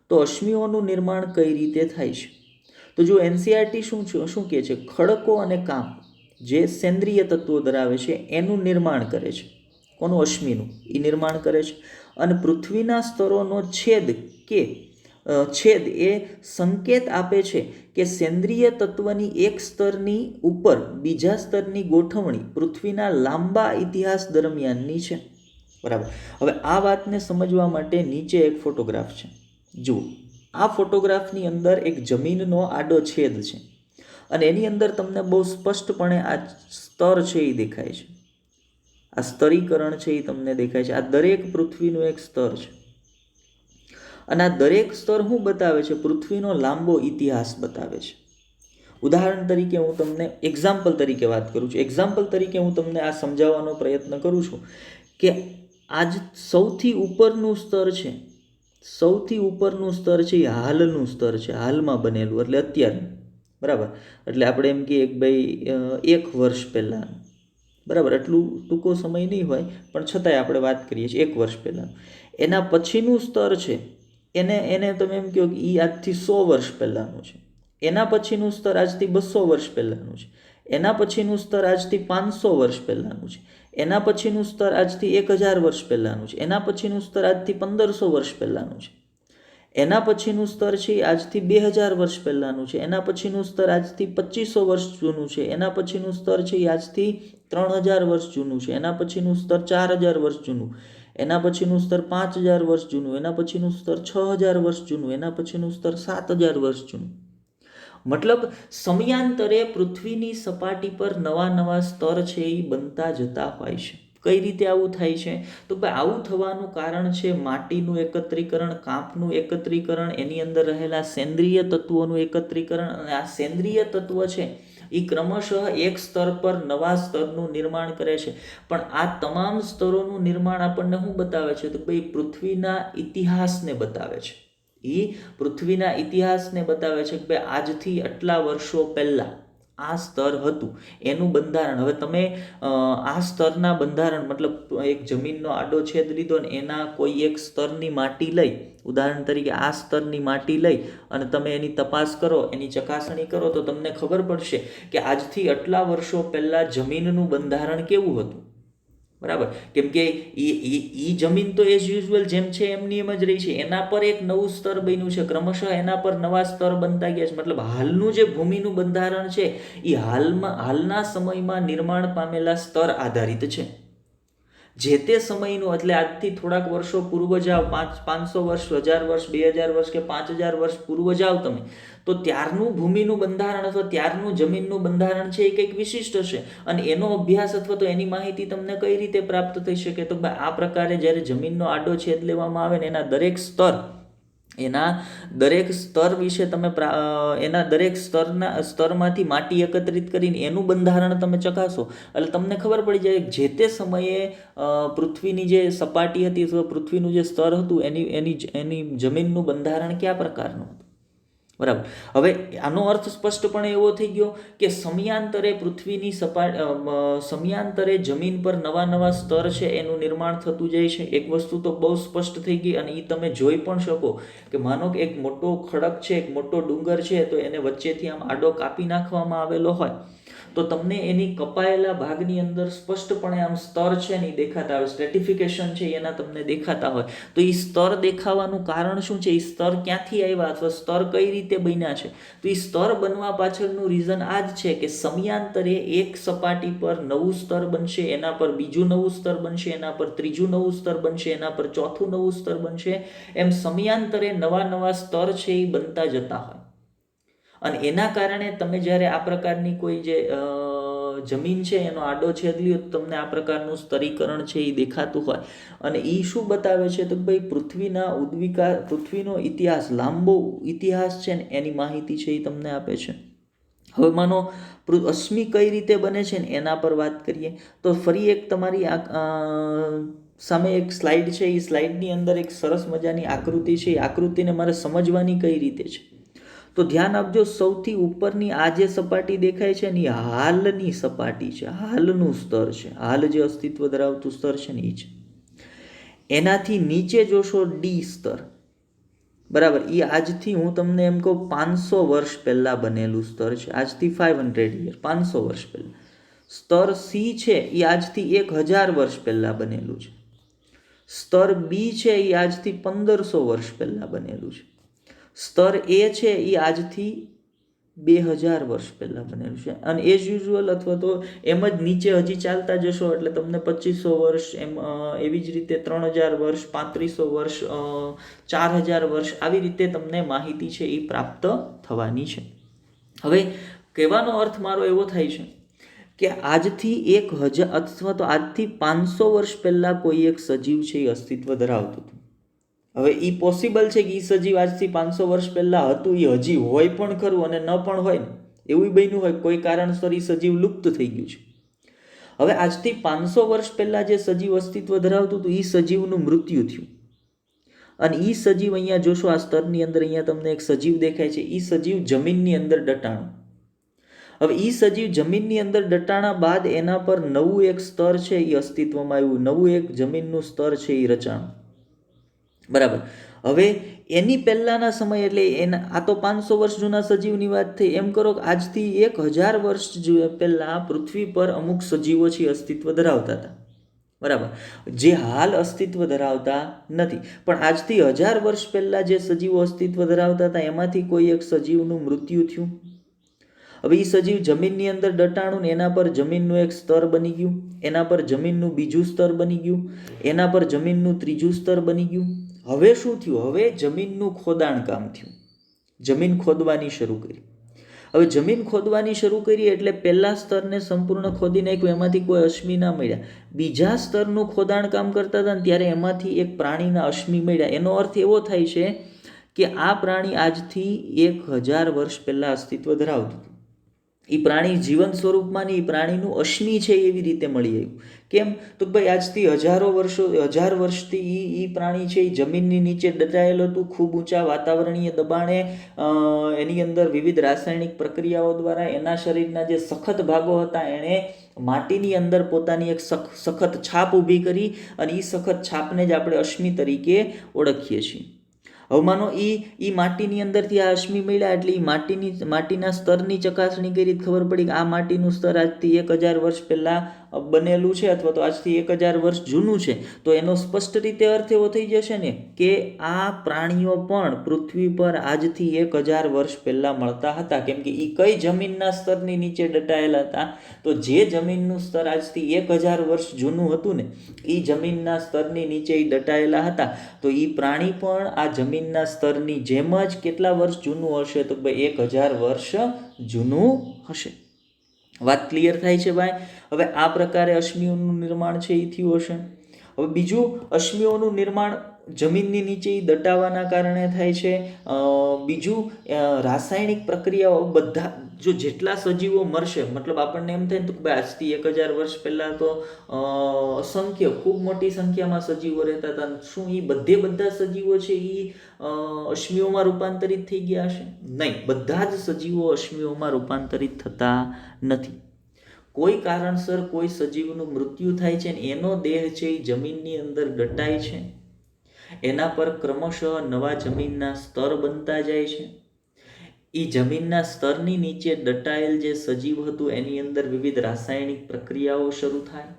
તો અશ્મિઓનું નિર્માણ કઈ રીતે થાય છે, તો જો એનસીઈઆરટી શું કહે છે, ખડકો અને કામ જે સેન્દ્રિય તત્વો ધરાવે છે એનું નિર્માણ કરે છે. કોનું? અશ્મિનું. એ નિર્માણ કરે છે. અને પૃથ્વીના સ્તરોનો છેદ એ સંકેત આપે છે કે સેન્દ્રિય તત્વની એક સ્તરની ઉપર બીજા સ્તરની ગોઠવણી પૃથ્વીના લાંબા ઇતિહાસ દરમિયાનની છે. બરાબર? હવે આ વાતને સમજવા માટે નીચે એક ફોટોગ્રાફ છે, જુઓ. આ ફોટોગ્રાફની અંદર એક જમીનનો આડો છેદ છે, અને એની અંદર તમને બહુ સ્પષ્ટપણે આ સ્તર છે એ દેખાય છે. આ સ્તરીકરણ છે એ તમને દેખાય છે. આ દરેક પૃથ્વીનું એક સ્તર છે, અને આ દરેક સ્તર શું બતાવે છે? પૃથ્વીનો લાંબો ઇતિહાસ બતાવે છે. ઉદાહરણ તરીકે હું તમને એક્ઝામ્પલ તરીકે વાત કરું છું. એક્ઝામ્પલ તરીકે હું તમને આ સમજાવવાનો પ્રયત્ન કરું છું કે આજ સૌથી ઉપરનું સ્તર છે, સૌથી ઉપરનું સ્તર છે એ હાલનું સ્તર છે, હાલમાં બનેલું, એટલે અત્યારે. બરાબર? એટલે આપણે એમ કહીએ કે ભાઈ 1 વર્ષ પહેલાં, બરાબર, એટલું ટૂંકો સમય નહીં હોય પણ છતાંય આપણે વાત કરીએ છીએ 1 વર્ષ પહેલાં. એના પછીનું સ્તર છે એને તમે એમ કહો કે એ આજથી 100 વર્ષ પહેલાંનું છે. એના પછીનું સ્તર આજથી 200 વર્ષ પહેલાંનું છે. એના પછીનું સ્તર આજથી 500 વર્ષ પહેલાંનું છે. એના પછીનું સ્તર આજથી 1000 વર્ષ પહેલાંનું છે. એના પછીનું સ્તર આજથી 1500 વર્ષ પહેલાંનું છે. એના પછીનું સ્તર છે આજથી 2000 વર્ષ પહેલાંનું છે. એના પછીનું સ્તર આજથી 2500 વર્ષ જૂનું છે. એના પછીનું સ્તર છે આજથી 3000 વર્ષ જૂનું છે. એના પછીનું સ્તર 4000 વર્ષ જૂનું. એના પછીનું સ્તર 5000 વર્ષ જૂનું. એના પછીનું સ્તર 6000 વર્ષ જૂનું. એના પછીનું સ્તર 7000 વર્ષ જૂનું. મતલબ સમયાંતરે પૃથ્વીની સપાટી પર નવા સ્તર છે એ બનતા જતા હોય છે. કઈ રીતે આવું થાય છે? તો ભાઈ આવું થવાનું કારણ છે માટીનું એકત્રીકરણ, કાંપનું એકત્રીકરણ, એની અંદર રહેલા સેન્દ્રિય તત્વોનું એકત્રીકરણ. અને આ સેન્દ્રિય તત્વ છે એ ક્રમશઃ એક સ્તર પર નવા સ્તરનું નિર્માણ કરે છે. પણ આ તમામ સ્તરોનું નિર્માણ આપણને શું બતાવે છે? તો ભાઈ પૃથ્વીના ઇતિહાસને બતાવે છે. એ પૃથ્વીના ઇતિહાસને બતાવે છે કે ભાઈ આજથી આટલા વર્ષો પહેલાં આ સ્તર હતું, એનું બંધારણ. હવે તમે આ સ્તરના બંધારણ મતલબ એક જમીનનો આડો છેદ લીધો ને એના કોઈ એક સ્તરની માટી લઈ, ઉદાહરણ તરીકે આ સ્તરની માટી લઈ અને તમે એની તપાસ કરો, એની ચકાસણી કરો, તો તમને ખબર પડશે કે આજથી આટલા વર્ષો પહેલાં જમીનનું બંધારણ કેવું હતું. બરાબર? કેમ કે એ જમીન તો એઝ યુઝ્યુઅલ જેમ છે એમની એમ જ રહી છે. એના પર એક નવું સ્તર બન્યું છે, ક્રમશઃ એના પર નવા સ્તર બનતા ગયા છે. મતલબ હાલનું જે ભૂમિનું બંધારણ છે એ હાલના સમયમાં નિર્માણ પામેલા સ્તર આધારિત છે. જે તે સમયનું, એટલે આજથી થોડાક વર્ષો પૂર્વ જાઓ, 500 વર્ષ, 1000 વર્ષ, 2000 વર્ષ કે 5000 વર્ષ પૂર્વ જાઓ તમે, તો ત્યારનું ભૂમિનું બંધારણ અથવા ત્યારનું જમીનનું બંધારણ છે એ કંઈક વિશિષ્ટ હશે. અને એનો અભ્યાસ અથવા તો એની માહિતી તમને કઈ રીતે પ્રાપ્ત થઈ શકે? તો ભાઈ આ પ્રકારે જ્યારે જમીનનો આડો છેદ લેવામાં આવે ને એના દરેક સ્તર વિશે તમે એના દરેક સ્તરમાંથી માટી એકત્રિત કરીને એનું બંધારણ તમે ચકાસો એટલે તમને ખબર પડી જાય જે તે સમયે પૃથ્વીની જે સપાટી હતી અથવા પૃથ્વીનું જે સ્તર હતું એની જમીનનું બંધારણ કયા પ્રકારનું હતું. બરાબર? હવે આનો અર્થ સ્પષ્ટપણે એવો થઈ ગયો કે સમયાંતરે સમયાંતરે જમીન પર નવા સ્તર છે એનું નિર્માણ થતું જાય છે. એક વસ્તુ તો બહુ સ્પષ્ટ થઈ ગઈ અને એ તમે જોઈ પણ શકો કે માનો કે એક મોટો ખડક છે, એક મોટો ડુંગર છે, તો એને વચ્ચેથી આમ આડો કાપી નાખવામાં આવેલો હોય તો તમને એની કપાયેલા ભાગની અંદર સ્પષ્ટપણે આમ સ્તર છે ને એ દેખાતા હોય, સ્ટ્રેટિફિકેશન છે એના તમને દેખાતા હોય. તો એ સ્તર દેખાવાનું કારણ શું છે? એ સ્તર ક્યાંથી આવ્યા અથવા સ્તર કઈ રીતે બન્યા છે? તો એ સ્તર બનવા પાછળનું રીઝન આ જ છે કે સમયાંતરે એક સપાટી પર નવું સ્તર બનશે, એના પર બીજું નવું સ્તર બનશે, એના પર ત્રીજું નવું સ્તર બનશે, એના પર ચોથું નવું સ્તર બનશે. એમ સમયાંતરે નવા સ્તર છે એ બનતા જતા હોય. અને એના કારણે તમે જ્યારે આ પ્રકારની કોઈ જે જમીન છે એનો આડો છેદ લ્યો તો તમને આ પ્રકારનું સ્તરીકરણ છે એ દેખાતું હોય. અને એ શું બતાવે છે? તો ભાઈ પૃથ્વીનો ઇતિહાસ, લાંબો ઇતિહાસ છે ને એની માહિતી છે એ તમને આપે છે. હવે માનો અશ્મિ કઈ રીતે બને છે ને એના પર વાત કરીએ તો ફરી એક તમારી સામે એક સ્લાઇડ છે. એ સ્લાઇડની અંદર એક સરસ મજાની આકૃતિ છે. એ આકૃતિને મારે સમજવાની કઈ રીતે છે તો ધ્યાન આપજો. સૌથી ઉપરની આ જે સપાટી દેખાય છે ને એ હાલની સપાટી છે, હાલનું સ્તર છે. હાલ જે અસ્તિત્વ ધરાવતું સ્તર છે ને એ છે. એનાથી નીચે જોશો ડી સ્તર. બરાબર? એ આજથી હું તમને એમ કહું 500 વર્ષ પહેલાં બનેલું સ્તર છે. આજથી 500 યર, 500 વર્ષ પહેલાં. સ્તર સી છે એ આજથી 1000 વર્ષ પહેલાં બનેલું છે. સ્તર બી છે એ આજથી 1500 વર્ષ પહેલાં બનેલું છે. સ્તર એ છે એ આજથી 2000 વર્ષ પહેલાં બનેલું છે. અને એઝ યુઝ્યુઅલ અથવા તો એમ જ નીચે હજી ચાલતા જશો એટલે તમને 2500 વર્ષ એવી જ રીતે 3000 વર્ષ, 3500 વર્ષ, 4000 વર્ષ આવી રીતે તમને માહિતી છે એ પ્રાપ્ત થવાની છે. હવે કહેવાનો અર્થ મારો એવો થાય છે કે આજથી 1000 અથવા તો આજથી 500 વર્ષ પહેલાં કોઈ એક સજીવ છે એ અસ્તિત્વ ધરાવતું હતું. હવે એ પોસિબલ છે કે એ સજીવ આજથી 500 વર્ષ પહેલાં હતું, એ હજી હોય પણ ખરું અને ન પણ હોય ને એવું બન્યું હોય, કોઈ કારણસર એ સજીવ લુપ્ત થઈ ગયું છે. હવે આજથી 500 વર્ષ પહેલાં જે સજીવ અસ્તિત્વ ધરાવતું હતું એ સજીવનું મૃત્યુ થયું અને એ સજીવ અહીંયા જોશો આ સ્તરની અંદર અહીંયા તમને એક સજીવ દેખાય છે. એ સજીવ જમીનની અંદર દટાણું. હવે એ સજીવ જમીનની અંદર દટાણા બાદ એના પર નવું એક સ્તર છે એ અસ્તિત્વમાં આવ્યું, નવું એક જમીનનું સ્તર છે એ રચાણું. બરાબર? હવે એની પહેલાંના સમય એટલે આ તો 500 વર્ષ જૂના સજીવની વાત થઈ. એમ કરો કે આજથી 1000 વર્ષ પહેલાં પૃથ્વી પર અમુક સજીવો છે અસ્તિત્વ ધરાવતા હતા. બરાબર? જે હાલ અસ્તિત્વ ધરાવતા નથી, પણ આજથી 1000 વર્ષ પહેલાં જે સજીવો અસ્તિત્વ ધરાવતા હતા એમાંથી કોઈ એક સજીવનું મૃત્યુ થયું. હવે એ સજીવ જમીનની અંદર દટાણું ને એના પર જમીનનું એક સ્તર બની ગયું, એના પર જમીનનું બીજું સ્તર બની ગયું, એના પર જમીનનું ત્રીજું સ્તર બની ગયું. હવે શું થયું? હવે જમીનનું ખોદાણ કામ થયું, જમીન ખોદવાની શરૂ કરી. હવે જમીન ખોદવાની શરૂ કરી એટલે પહેલા સ્તરને સંપૂર્ણ ખોદી નાખ્યું, એમાંથી કોઈ અશ્મિ ના મળ્યા. બીજા સ્તરનું ખોદાણ કામ કરતા હતા ને ત્યારે એમાંથી એક પ્રાણીના અશ્મિ મળ્યા. એનો અર્થ એવો થાય છે કે આ પ્રાણી આજથી 1000 વર્ષ પહેલાં અસ્તિત્વ ધરાવતું હતું. એ પ્રાણી જીવંત સ્વરૂપમાં નહીં, પ્રાણીનું અશ્મિ છે એવી રીતે મળી આવ્યું. કેમ? તો ભાઈ આજથી હજાર વર્ષથી એ પ્રાણી છે એ જમીનની નીચે દટાયેલ હતું. ખૂબ ઊંચા વાતાવરણીય દબાણે એની અંદર વિવિધ રાસાયણિક પ્રક્રિયાઓ દ્વારા એના શરીરના જે સખત ભાગો હતા એણે માટીની અંદર પોતાની એક સખત છાપ ઊભી કરી, અને એ સખત છાપને જ આપણે અશ્મિ તરીકે ઓળખીએ છીએ. હવે માનો એ માટીની અંદરથી આ અશ્મિ મળ્યા એટલે એ માટીના સ્તરની ચકાસણી કરી ખબર પડી કે આ માટીનું સ્તર આજથી 1000 વર્ષ પહેલાં બનેલું છે, અથવા તો આજથી 1000 વર્ષ જૂનું છે. તો એનો સ્પષ્ટ રીતે અર્થ એવો થઈ જશે ને કે આ પ્રાણીઓ પણ પૃથ્વી પર આજથી 1000 વર્ષ પહેલાં મળતા હતા. કેમ કે એ કઈ જમીનના સ્તરની નીચે દટાયેલા હતા? તો જે જમીનનું સ્તર આજથી 1000 વર્ષ જૂનું હતું ને એ જમીનના સ્તરની નીચે એ દટાયેલા હતા. તો એ પ્રાણી પણ આ જમીનના સ્તરની જેમ જ કેટલા વર્ષ જૂનું હશે? તો ભાઈ 1000 વર્ષ જૂનું હશે. વાત ક્લિયર થાય છે ભાઈ? હવે આ પ્રકારે અશ્મિઓનું નિર્માણ છે એ થયું હશે. હવે બીજું, અશ્મિઓનું નિર્માણ જમીનની નીચે દટાવાના કારણે થાય છે. બીજું, રાસાયણિક પ્રક્રિયાઓ બધા જેટલા સજીવો મરશે, મતલબ આપણને એમ થાય ને તો આજથી 1000 વર્ષ પહેલાં તો અસંખ્ય ખૂબ મોટી સંખ્યામાં સજીવો રહેતા હતા. શું એ બધા સજીવો છે એ અશ્મિઓમાં રૂપાંતરિત થઈ ગયા હશે? નહીં, બધા જ સજીવો અશ્મિઓમાં રૂપાંતરિત થતા નથી. કોઈ કારણસર કોઈ સજીવનું મૃત્યુ થાય છે ને એનો દેહ છે એ જમીનની અંદર દટાય છે. એના પર ક્રમશઃ નવા જમીનના સ્તર બનતા જાય છે. એ જમીનના સ્તરની નીચે દટાયેલ જે સજીવ હતું એની અંદર વિવિધ રાસાયણિક પ્રક્રિયાઓ શરૂ થાય.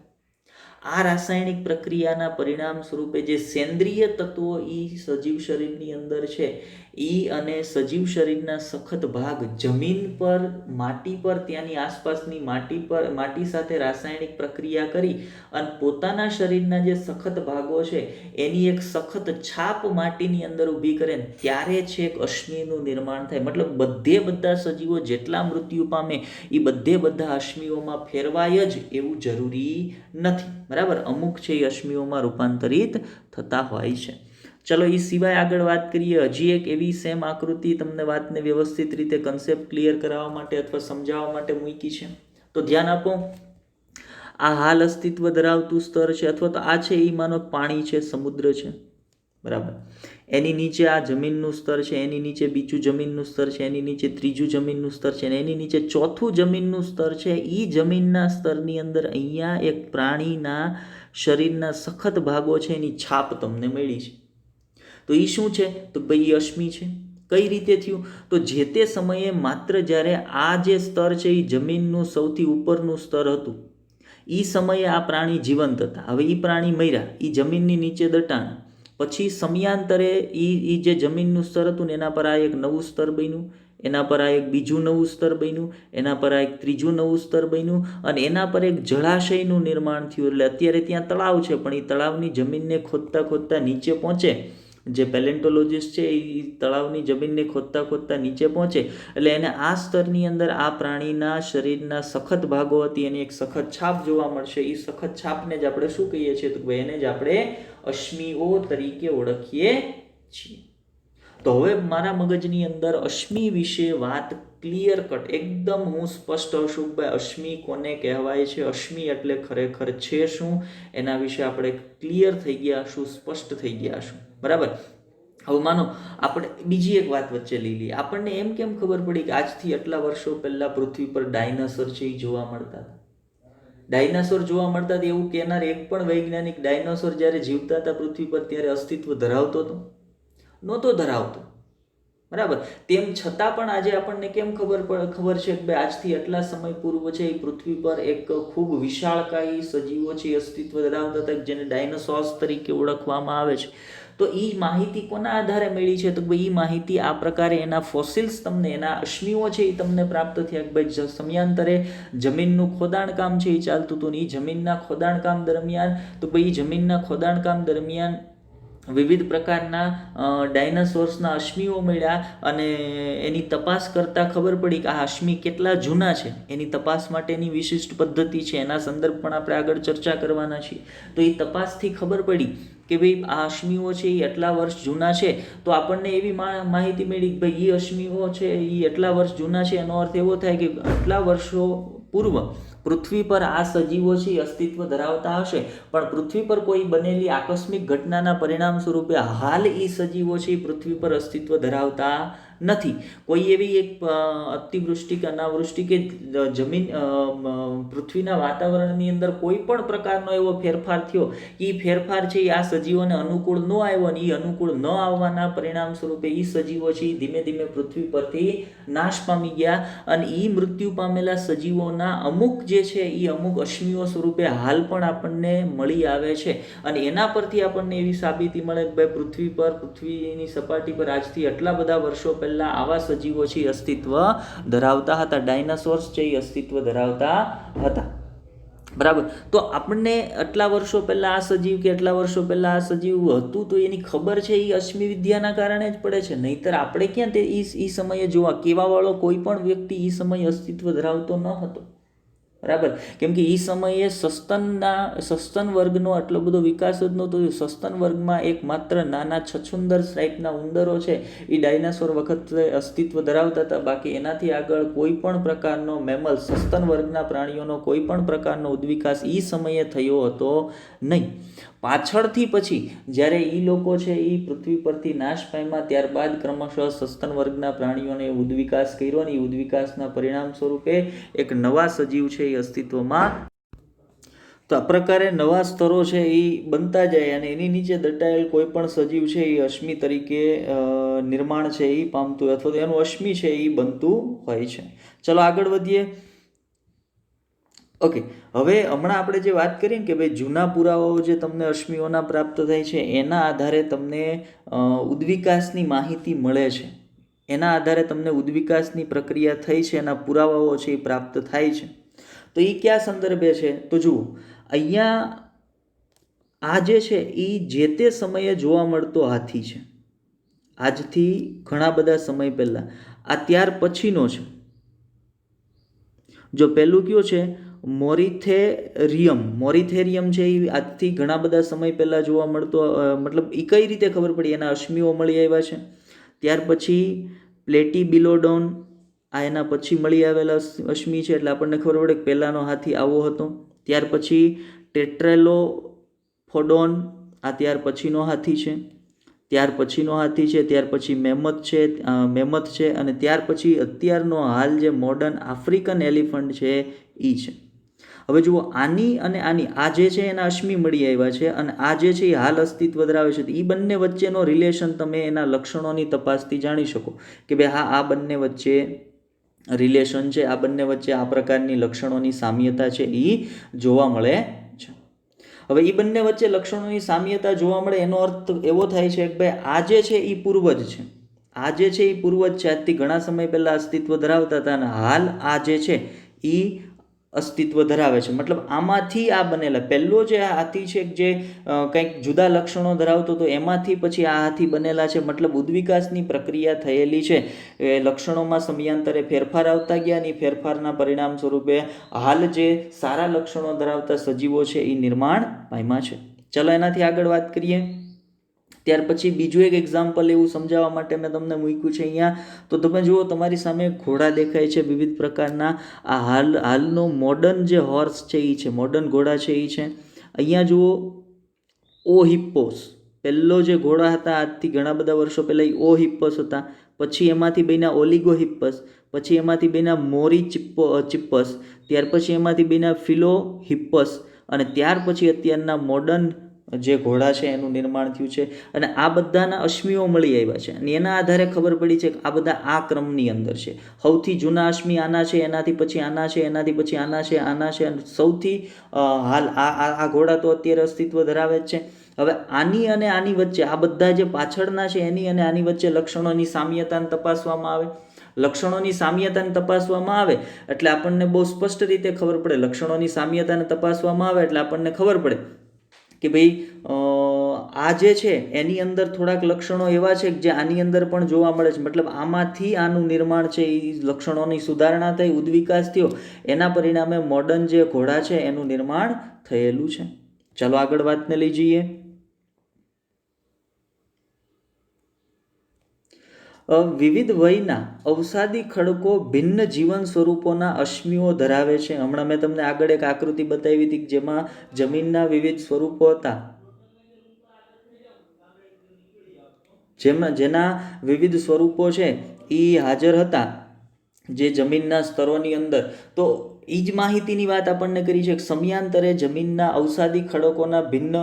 આ રાસાયણિક પ્રક્રિયાના પરિણામ સ્વરૂપે જે સેન્દ્રિય તત્વો એ સજીવ શરીરની અંદર છે એ અને સજીવ શરીરના સખત ભાગ જમીન પર, માટી પર, ત્યાંની આસપાસની માટી સાથે રાસાયણિક પ્રક્રિયા કરી અને પોતાના શરીરના જે સખત ભાગો છે એની એક સખત છાપ માટીની અંદર ઊભી કરે ને ત્યારે છેક અશ્મિનું નિર્માણ થાય. મતલબ બધા સજીવો જેટલા મૃત્યુ પામે એ બધા અશ્મિઓમાં ફેરવાય જ એવું જરૂરી નથી. બરાબર? અમુક છે એ અશ્મિઓમાં રૂપાંતરિત થતા હોય છે. ચલો એ સિવાય આગળ વાત કરીએ. હજી એક એવી સેમ આકૃતિ તમને વાતને વ્યવસ્થિત રીતે કન્સેપ્ટ ક્લિયર કરાવવા માટે અથવા સમજાવવા માટે મૂકી છે. તો ધ્યાન આપો. આ હાલ અસ્તિત્વ ધરાવતું સ્તર છે, અથવા તો આ છે એ માનો પાણી છે, સમુદ્ર છે. બરાબર? એની નીચે આ જમીનનું સ્તર છે, એની નીચે બીજું જમીનનું સ્તર છે, એની નીચે ત્રીજું જમીનનું સ્તર છે, અને એની નીચે ચોથું જમીનનું સ્તર છે. એ જમીનના સ્તરની અંદર અહીંયા એક પ્રાણીના શરીરના સખત ભાગો છે એની છાપ તમને મળી છે. તો એ શું છે? તો ભાઈ અશ્મિ છે. કઈ રીતે થયું? તો જે તે સમયે માત્ર જ્યારે આ જે સ્તર છે એ જમીનનું સૌથી ઉપરનું સ્તર હતું, એ સમયે આ પ્રાણી જીવંત હતા. હવે એ પ્રાણી મર્યા, એ જમીનની નીચે દટાણ, પછી સમયાંતરે એ જે જમીનનું સ્તર હતું ને એના પર આ એક નવું સ્તર બન્યું, એના પર આ એક બીજું નવું સ્તર બન્યું, એના પર આ એક ત્રીજું નવું સ્તર બન્યું, અને એના પર એક જળાશયનું નિર્માણ થયું. એટલે અત્યારે ત્યાં તળાવ છે, પણ એ તળાવની જમીનને ખોદતા નીચે પહોંચે. જે પેલેન્ટોલોજીસ્ટ છે એ તળાવની જમીનને ખોદતા નીચે પહોંચે એટલે એને આ સ્તરની અંદર આ પ્રાણીના શરીરના સખત ભાગો હતી એની એક સખત છાપ જોવા મળશે. એ સખત છાપને જ આપણે શું કહીએ છીએ? તો એને જ આપણે અશ્મિઓ તરીકે ઓળખીએ છીએ. તો હવે મારા મગજની અંદર અશ્મિ વિશે વાત ક્લિયર કટ એકદમ હું સ્પષ્ટ અશુકભાઈ અશ્મિ કોને કહેવાય છે, અશ્મિ એટલે ખરેખર છે શું, એના વિશે આપણે ક્લિયર થઈ ગયા શું, સ્પષ્ટ થઈ ગયા શું. બરાબર? હવે માનો આપણે બીજી એક વાત વચ્ચે લઈ લઈએ. આપણને એમ કેમ ખબર પડી કે આજથી આટલા વર્ષો પહેલા પૃથ્વી પર ડાયનાસોર છે એ જોવા મળતા હતા? ડાયનાસોર જોવા મળતા હતા એવું કહેનાર એક પણ વૈજ્ઞાનિક ડાયનાસોર જ્યારે જીવતા હતા પૃથ્વી પર ત્યારે અસ્તિત્વ ધરાવતો હતો? નહોતો ધરાવતો. બરાબર? તેમ છતાં પણ આજે આપણને કેમ ખબર છે કે ભાઈ આજથી આટલા સમય પૂર્વ છે એ પૃથ્વી પર એક ખૂબ વિશાળકાય સજીવો છે અસ્તિત્વ ધરાવતા હતા જેને ડાયનાસોર્સ તરીકે ઓળખવામાં આવે છે. તો એ માહિતી કોના આધારે મળી છે? તો ભાઈ એ માહિતી આ પ્રકારે એના ફોસિલ્સ તમને, એના અશ્મિઓ છે એ તમને પ્રાપ્ત થયા કે ભાઈ સમયાંતરે જમીનનું ખોદાણકામ છે એ ચાલતું હતું ને એ જમીનના ખોદાણકામ દરમિયાન વિવિધ પ્રકારના ડાયનાસોર્સના અશ્મિઓ મળ્યા અને એની તપાસ કરતાં ખબર પડી કે આ અશ્મિ કેટલા જૂના છે. એની તપાસ માટેની વિશિષ્ટ પદ્ધતિ છે, એના સંદર્ભ પણ આપણે આગળ ચર્ચા કરવાના છીએ. તો એ તપાસથી ખબર પડી કે ભાઈ આ અશ્મિઓ છે એ એટલા વર્ષ જૂના છે. તો આપણને એવી માહિતી મળી કે ભાઈ એ અશ્મિઓ છે એ એટલા વર્ષ જૂના છે. એનો અર્થ એવો થાય કે આટલા વર્ષો પૂર્વ પૃથ્વી પર આ સજીવો છે એ અસ્તિત્વ ધરાવતા હશે, પણ પૃથ્વી પર કોઈ બનેલી આકસ્મિક ઘટનાના પરિણામ સ્વરૂપે હાલ એ સજીવો છે એ પૃથ્વી પર અસ્તિત્વ ધરાવતા નથી. કોઈ એવી એક અતિવૃષ્ટિ કે અનાવૃષ્ટિ કે જમીન પૃથ્વીના વાતાવરણની અંદર કોઈ પણ પ્રકારનો એવો ફેરફાર થયો, એ ફેરફાર છે એ આ સજીવોને અનુકૂળ ન આવ્યો અને એ અનુકૂળ ન આવવાના પરિણામ સ્વરૂપે એ સજીવો છે એ ધીમે ધીમે પૃથ્વી પરથી નાશ પામી ગયા અને એ મૃત્યુ પામેલા સજીવોના અમુક જે છે એ અમુક અશ્મિઓ સ્વરૂપે હાલ પણ આપણને મળી આવે છે. અને એના પરથી આપણને એવી સાબિતી મળે કે ભાઈ પૃથ્વીની સપાટી પર આજથી આટલા બધા વર્ષો પહેલા આવા સજીવો છે એ અસ્તિત્વ ધરાવતા હતા. ડાયનાસોર્સ છે એ અસ્તિત્વ ધરાવતા હતા. બરાબર. તો આપણને આટલા વર્ષો પહેલા આ સજીવ કે આટલા વર્ષો પહેલા આ સજીવ હતું તો એની ખબર છે એ અશ્મિ વિદ્યાના કારણે જ પડે છે. નહીતર આપણે ક્યાં તે એ સમયે જોવા કહેવાવાળો કોઈ પણ વ્યક્તિ એ સમયે અસ્તિત્વ ધરાવતો ન હતો. બરાબર. કેમ કે એ સમયે સસ્તન વર્ગનો આટલો બધો વિકાસ જ નહોતો. સસ્તન વર્ગમાં એક માત્ર નાના છછુંદર ટાઈપના ઉંદરો છે એ ડાયનાસોર વખતે અસ્તિત્વ ધરાવતા હતા. બાકી એનાથી આગળ કોઈ પણ પ્રકારનો મેમલ સસ્તન વર્ગના પ્રાણીઓનો કોઈ પણ પ્રકારનો ઉદ્વિકાસ એ સમયે થયો હતો નહીં. પાછળથી પછી જ્યારે એ લોકો છે એ પૃથ્વી પરથી નાશ પામ્યા ત્યારબાદ ક્રમશઃ સસ્તન વર્ગના પ્રાણીઓને ઉદ્વિકાસ કર્યો અને એ ઉદ્વિકાસના પરિણામ સ્વરૂપે એક નવા સજીવ છે એ અસ્તિત્વમાં. તો આ પ્રકારે નવા સ્તરો છે એ બનતા જાય અને એની નીચે દટાયેલ કોઈ પણ સજીવ છે એ અશ્મિ તરીકે નિર્માણ છે એ પામતું હોય અથવા તો એનું અશ્મિ છે એ બનતું હોય છે. ચલો આગળ વધીએ. ઓકે, હવે હમણાં આપણે જે વાત કરીએ કે ભાઈ જૂના પુરાવાઓ જે તમને અશ્મિઓના પ્રાપ્ત થાય છે એના આધારે તમને ઉદ્વિકાસની માહિતી મળે છે. એના આધારે તમને ઉદ્વિકાસની પ્રક્રિયા થઈ છે એના પુરાવાઓ છે એ પ્રાપ્ત થાય છે. તો એ કયા સંદર્ભે છે? તો જુઓ, અહીંયા આ જે છે એ જે તે સમયે જોવા મળતો હાથી છે. આજથી ઘણા બધા સમય પહેલાં. આ ત્યાર પછીનો છે. જો પહેલું કયો છે મોરિથેરિયમ છે એ આજથી ઘણા બધા સમય પહેલાં જોવા મળતો, મતલબ એ કઈ રીતે ખબર પડી? એના અશ્મિઓ મળી આવ્યા છે. ત્યાર પછી પ્લેટીબિલોડોન, આ એના પછી મળી આવેલા અશ્મિ છે એટલે આપણને ખબર પડે કે પહેલાંનો હાથી આવો હતો. ત્યાર પછી ટેટ્રેલોફોડોન, આ ત્યાર પછીનો હાથી છે. ત્યાર પછીનો હાથી છે. ત્યાર પછી મેમથ છે અને ત્યાર પછી અત્યારનો હાલ જે મોડર્ન આફ્રિકન એલિફન્ટ છે એ છે. હવે જુઓ, આની અને આની આ જે છે એના અશ્મિ મળી આવ્યા છે અને આ જે છે એ હાલ અસ્તિત્વ ધરાવે છે. એ બંને વચ્ચેનો રિલેશન તમે એના લક્ષણોની તપાસથી જાણી શકો કે ભાઈ હા, આ બંને વચ્ચે રિલેશન છે, આ બંને વચ્ચે આ પ્રકારની લક્ષણોની સામ્યતા છે એ જોવા મળે છે. હવે એ બંને વચ્ચે લક્ષણોની સામ્યતા જોવા મળે એનો અર્થ એવો થાય છે કે ભાઈ આ જે છે એ પૂર્વજ છે. આ જે છે એ પૂર્વજ છે, આજથી ઘણા સમય પહેલાં અસ્તિત્વ ધરાવતા હતા અને હાલ આ જે છે એ અસ્તિત્વ ધરાવે છે. મતલબ આમાંથી આ બનેલા પહેલો જે હાથી છે જે કંઈક જુદા લક્ષણો ધરાવતો હતો એમાંથી પછી આ હાથી બનેલા છે. મતલબ ઉદ્વિકાસની પ્રક્રિયા થયેલી છે. એ લક્ષણોમાં સમયાંતરે ફેરફાર આવતા ગયા અને ફેરફારના પરિણામ સ્વરૂપે હાલ જે સારા લક્ષણો ધરાવતા સજીવો છે એ નિર્માણ પામ્યા છે. ચલો એનાથી આગળ વાત કરીએ. ત્યાર પછી બીજું એક એક્ઝામ્પલ એવું સમજાવવા માટે મેં તમને મૂક્યું છે અહીંયા. તો તમે જુઓ, તમારી સામે ઘોડા દેખાય છે વિવિધ પ્રકારના. આ હાલનો મોડર્ન જે હોર્સ છે એ છે, મોડર્ન ઘોડા છે એ છે. અહીંયા જુઓ, ઓહિપ્પોસ પહેલો જે ઘોડા હતા આજથી ઘણા બધા વર્ષો પહેલાં એ ઓહિપ્પસ હતા. પછી એમાંથી બન્યા ઓલિગોહિપ્પસ, પછી એમાંથી બન્યા મોરિચિપ્પસ, ત્યાર પછી એમાંથી બન્યા ફિલોહિપ્પસ અને ત્યાર પછી અત્યારના મોડર્ન જે ઘોડા છે એનું નિર્માણ થયું છે. અને આ બધાના અશ્મિઓ મળી આવ્યા છે અને એના આધારે ખબર પડી છે કે આ બધા આ ક્રમની અંદર છે. સૌથી જૂના અશ્મિ આના છે, એનાથી પછી આના છે, એનાથી પછી આના છે, આના છે અને સૌથી હાલ આ ઘોડા તો અત્યારે અસ્તિત્વ ધરાવે જ છે. હવે આની અને આની વચ્ચે આ બધા જે પાછળના છે એની અને આની વચ્ચે લક્ષણોની સામ્યતાને તપાસવામાં આવે. લક્ષણોની સામ્યતાને તપાસવામાં આવે એટલે આપણને બહુ સ્પષ્ટ રીતે ખબર પડે. લક્ષણોની સામ્યતાને તપાસવામાં આવે એટલે આપણને ખબર પડે કે ભાઈ આ જે છે એની અંદર થોડાક લક્ષણો એવા છે કે જે આની અંદર પણ જોવા મળે છે, મતલબ આમાંથી આનું નિર્માણ છે એ લક્ષણોની સુધારણા થઈ, ઉદ્વિકાસ થયો, એના પરિણામે મોડર્ન જે ઘોડા છે એનું નિર્માણ થયેલું છે. ચાલો આગળ વાતને લઈ જઈએ. વિવિધ વયના અવસાદી ખડકો ભિન્ન જીવન સ્વરૂપોના અશ્મિઓ ધરાવે છે. હમણાં મેં તમને આગળ એક આકૃતિ બતાવી હતી જેમાં જમીનના વિવિધ સ્વરૂપો હતા, જેના વિવિધ સ્વરૂપો છે એ હાજર હતા જે જમીનના સ્તરોની અંદર. તો એ જ માહિતીની વાત આપણને કરી છે કે સમયાંતરે જમીનના અવસાદી ખડકોના ભિન્ન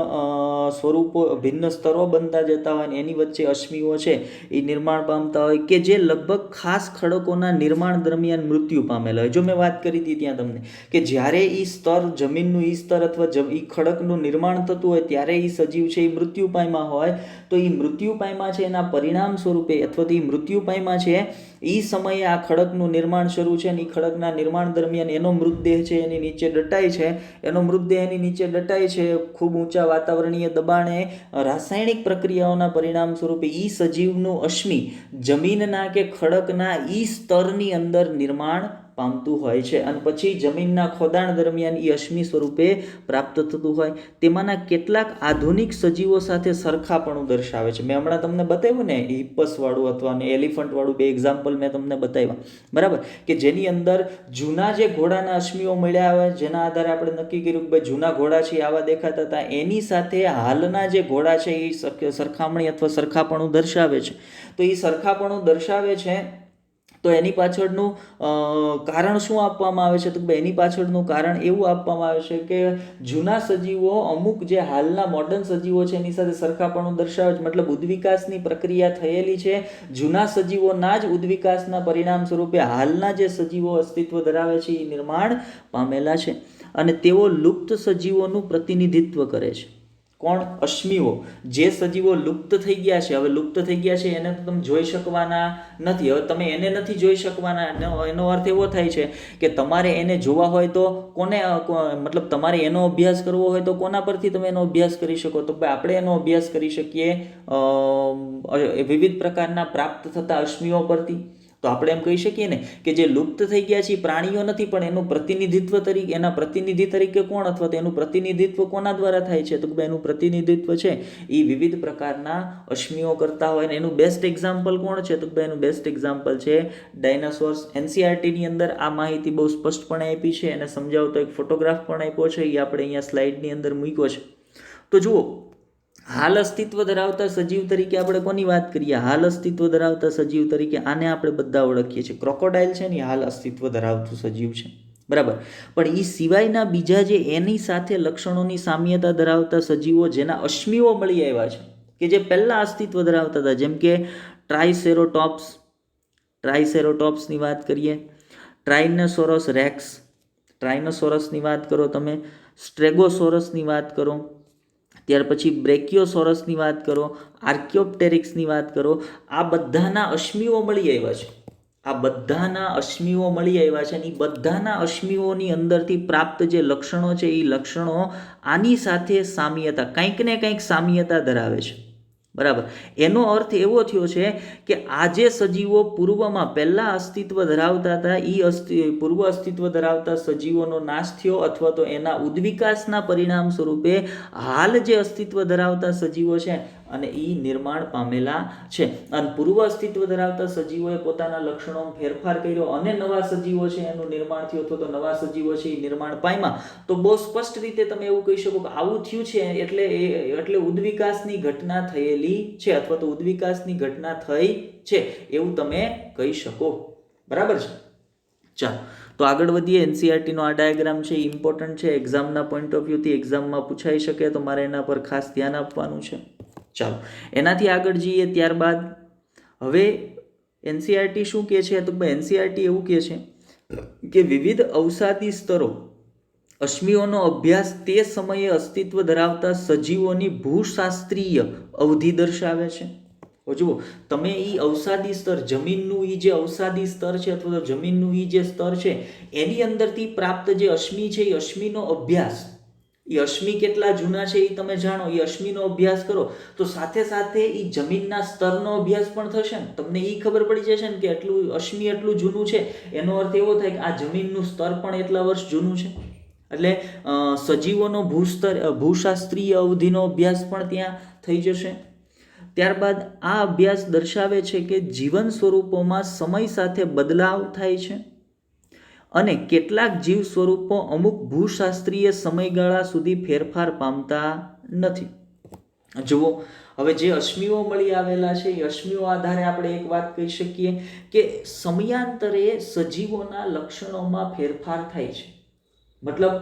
સ્વરૂપો, ભિન્ન સ્તરો બનતા જતા હોય ને એની વચ્ચે અશ્મિઓ છે એ નિર્માણ પામતા હોય કે જે લગભગ ખાસ ખડકોના નિર્માણ દરમિયાન મૃત્યુ પામેલા હોય. જો મેં વાત કરી હતી ત્યાં તમને કે જ્યારે એ સ્તર, જમીનનું એ સ્તર અથવા એ ખડકનું નિર્માણ થતું હોય ત્યારે એ સજીવ છે એ મૃત્યુ પામ્યા હોય, તો એ મૃત્યુ પામ્યા છે એના પરિણામ સ્વરૂપે અથવા તો એ મૃત્યુ પામ્યા છે એ સમયે આ ખડકનું નિર્માણ શરૂ છે અને એ ખડકના નિર્માણ દરમિયાન એનો મૃતદેહ છે એની નીચે દટાય છે, એનો મૃતદેહ એની નીચે દટાય છે ખૂબ ઊંચા વાતાવરણીય દબાણે, રાસાયણિક પ્રક્રિયાઓના પરિણામ સ્વરૂપે એ સજીવનું અશ્મિ જમીનના કે ખડકના એ સ્તરની અંદર નિર્માણ પામતું હોય છે અને પછી જમીનના ખોદાણ દરમિયાન એ અશ્મિ સ્વરૂપે પ્રાપ્ત થતું હોય. તેમાંના કેટલાક આધુનિક સજીવો સાથે સરખાપણું દર્શાવે છે. મેં હમણાં તમને બતાવ્યું ને હિપ્પસ વાળું અથવા એલિફન્ટ વાળું બે એક્ઝામ્પલ મેં તમને બતાવ્યા, બરાબર, કે જેની અંદર જૂના જે ઘોડાના અશ્મિઓ મળ્યા હોય, જેના આધારે આપણે નક્કી કર્યું કે ભાઈ જૂના ઘોડા છે આવા દેખાતા હતા, એની સાથે હાલના જે ઘોડા છે એ સરખામણી અથવા સરખાપણું દર્શાવે છે. તો એ સરખાપણું દર્શાવે છે તો એની પાછળનું કારણ શું આપવામાં આવે છે? તો એની પાછળનું કારણ એવું આપવામાં આવે છે કે જૂના સજીવો અમુક જે હાલના મોડર્ન સજીવો છે એની સાથે સરખાપણું દર્શાવે છે, મતલબ ઉદ્વિકાસની પ્રક્રિયા થયેલી છે જૂના સજીવોના જ ઉદ્વિકાસના પરિણામ સ્વરૂપે હાલના જે સજીવો અસ્તિત્વ ધરાવે છે એ નિર્માણ પામેલા છે અને તેઓ લુપ્ત સજીવોનું પ્રતિનિધિત્વ કરે છે. કોણ? અશ્મિઓ. જે સજીવો લુપ્ત થઈ ગયા છે, હવે લુપ્ત થઈ ગયા છે એને તો તમે જોઈ શકવાના નથી. હવે તમે એને નથી જોઈ શકવાના, એનો અર્થ એવો થાય છે કે તમારે એને જોવા હોય તો કોને, મતલબ તમારે એનો અભ્યાસ કરવો હોય તો કોના પરથી તમે એનો અભ્યાસ કરી શકો? તો આપણે એનો અભ્યાસ કરી શકીએ વિવિધ પ્રકારના પ્રાપ્ત થતા અશ્મિઓ પરથી. તો આપણે એમ કહી શકીએ ને કે જે લુપ્ત થઈ ગયા છે પ્રાણીઓ નથી, પણ એનું પ્રતિનિધિત્વ તરીકે, એના પ્રતિનિધિ તરીકે કોણ અથવા તો એનું પ્રતિનિધિત્વ કોના દ્વારા થાય છે? તો એનું પ્રતિનિધિત્વ છે એ વિવિધ પ્રકારના અશ્મિઓ કરતા હોય ને એનું બેસ્ટ એક્ઝામ્પલ કોણ છે? તો એનું બેસ્ટ એક્ઝામ્પલ છે ડાયનાસોર્સ. એનસીઆરટીની અંદર આ માહિતી બહુ સ્પષ્ટપણે આપી છે અને સમજાવતો એક ફોટોગ્રાફ પણ આપ્યો છે, એ આપણે અહીંયા સ્લાઇડની અંદર મૂક્યો છે. તો જુઓ, હાલ અસ્તિત્વ ધરાવતા સજીવ તરીકે આપણે કોની વાત કરીએ? હાલ અસ્તિત્વ ધરાવતા સજીવ તરીકે આને આપણે બધા ઓળખીએ છીએ. ક્રોકોડાઇલ છે ને હાલ અસ્તિત્વ ધરાવતું સજીવ છે, બરાબર. પણ એ સિવાયના બીજા જે એની સાથે લક્ષણોની સામ્યતા ધરાવતા સજીવો જેના અશ્મિઓ મળી આવ્યા છે કે જે પહેલા અસ્તિત્વ ધરાવતા હતા, જેમ કે ટ્રાઇસેરોટોપ્સની વાત કરીએ, ટ્રાઇનોસોરસ રેક્સ, ટ્રાઇનોસોરસની વાત કરો તમે, સ્ટ્રેગોસોરસની વાત કરો, ત્યાર પછી બ્રેકિયોસોરસની વાત કરો, આર્કિયોપ્ટેરિક્સની વાત કરો, આ બધાના અશ્મિઓ મળી આવ્યા છે. આ બધાના અશ્મિઓ મળી આવ્યા છે અને એ બધાના અશ્મિઓની અંદરથી પ્રાપ્ત જે લક્ષણો છે એ લક્ષણો આની સાથે સામ્યતા, કંઈક ને કંઈક સામ્યતા ધરાવે છે, બરાબર. એનો અર્થ એવો થયો છે કે આ જે સજીવો પૂર્વમાં પહેલા અસ્તિત્વ ધરાવતા હતા એ પૂર્વ અસ્તિત્વ ધરાવતા સજીવોનો નાશ થયો અથવા તો એના ઉદ્વિકાસના પરિણામ સ્વરૂપે હાલ જે અસ્તિત્વ ધરાવતા સજીવો છે અને એ નિર્માણ પામેલા છે. અને પૂર્વ અસ્તિત્વ ધરાવતા સજીવોએ પોતાના લક્ષણોમાં ફેરફાર કર્યો અને નવા સજીવો છે એનું નિર્માણ થયું અથવા તો નવા સજીવો છે એ નિર્માણ પામ્યા. તો બહુ સ્પષ્ટ રીતે તમે એવું કહી શકો કે આવું થયું છે એટલે ઉદ્વિકાસની ઘટના થયેલી છે અથવા તો ઉદ્વિકાસની ઘટના થઈ છે એવું તમે કહી શકો, બરાબર છે. ચાલો તો આગળ વધીએ. એનસીઆરટીનો આ ડાયાગ્રામ છે એ ઇમ્પોર્ટન્ટ છે, એક્ઝામના પોઈન્ટ ઓફ વ્યૂથી એક્ઝામમાં પૂછાઈ શકે તો મારે એના પર ખાસ ધ્યાન આપવાનું છે. ચાલો એનાથી આગળ જઈએ. ત્યારબાદ હવે એનસીઆરટી શું કહે છે? તો એનસીઆરટી એવું કહે છે કે વિવિધ અવસાદી સ્તરો અશ્મિઓનો અભ્યાસ તે સમયે અસ્તિત્વ ધરાવતા સજીવોની ભૂશાસ્ત્રીય અવધિ દર્શાવે છે. જુઓ તમે એ અવસાદી સ્તર, જમીનનું એ જે અવસાદી સ્તર છે અથવા તો જમીનનું એ જે સ્તર છે એની અંદરથી પ્રાપ્ત જે અશ્મિ છે એ અશ્મિનો અભ્યાસ એ અશ્મિ કેટલા જૂના છે એ તમે જાણો, એ અશ્મિનો અભ્યાસ કરો તો સાથે સાથે એ જમીનના સ્તરનો અભ્યાસ પણ થશે ને, તમને એ ખબર પડી જશે ને કે અશ્મિ એટલું જૂનું છે, એનો અર્થ એવો થાય કે આ જમીનનું સ્તર પણ એટલા વર્ષ જૂનું છે. એટલે સજીવોનો ભૂશાસ્ત્રીય અવધિનો અભ્યાસ પણ ત્યાં થઈ જશે. ત્યારબાદ આ અભ્યાસ દર્શાવે છે કે જીવન સ્વરૂપોમાં સમય સાથે બદલાવ થાય છે અને કેટલાક જીવ સ્વરૂપો અમુક ભૂશાસ્ત્રીય સમયગાળા સુધી ફેરફાર પામતા નથી. જુઓ, હવે જે અશ્મિઓ મળી આવેલા છે એ અશ્મિઓ આધારે આપણે એક વાત કહી શકીએ કે સમયાંતરે સજીવોના લક્ષણોમાં ફેરફાર થાય છે. મતલબ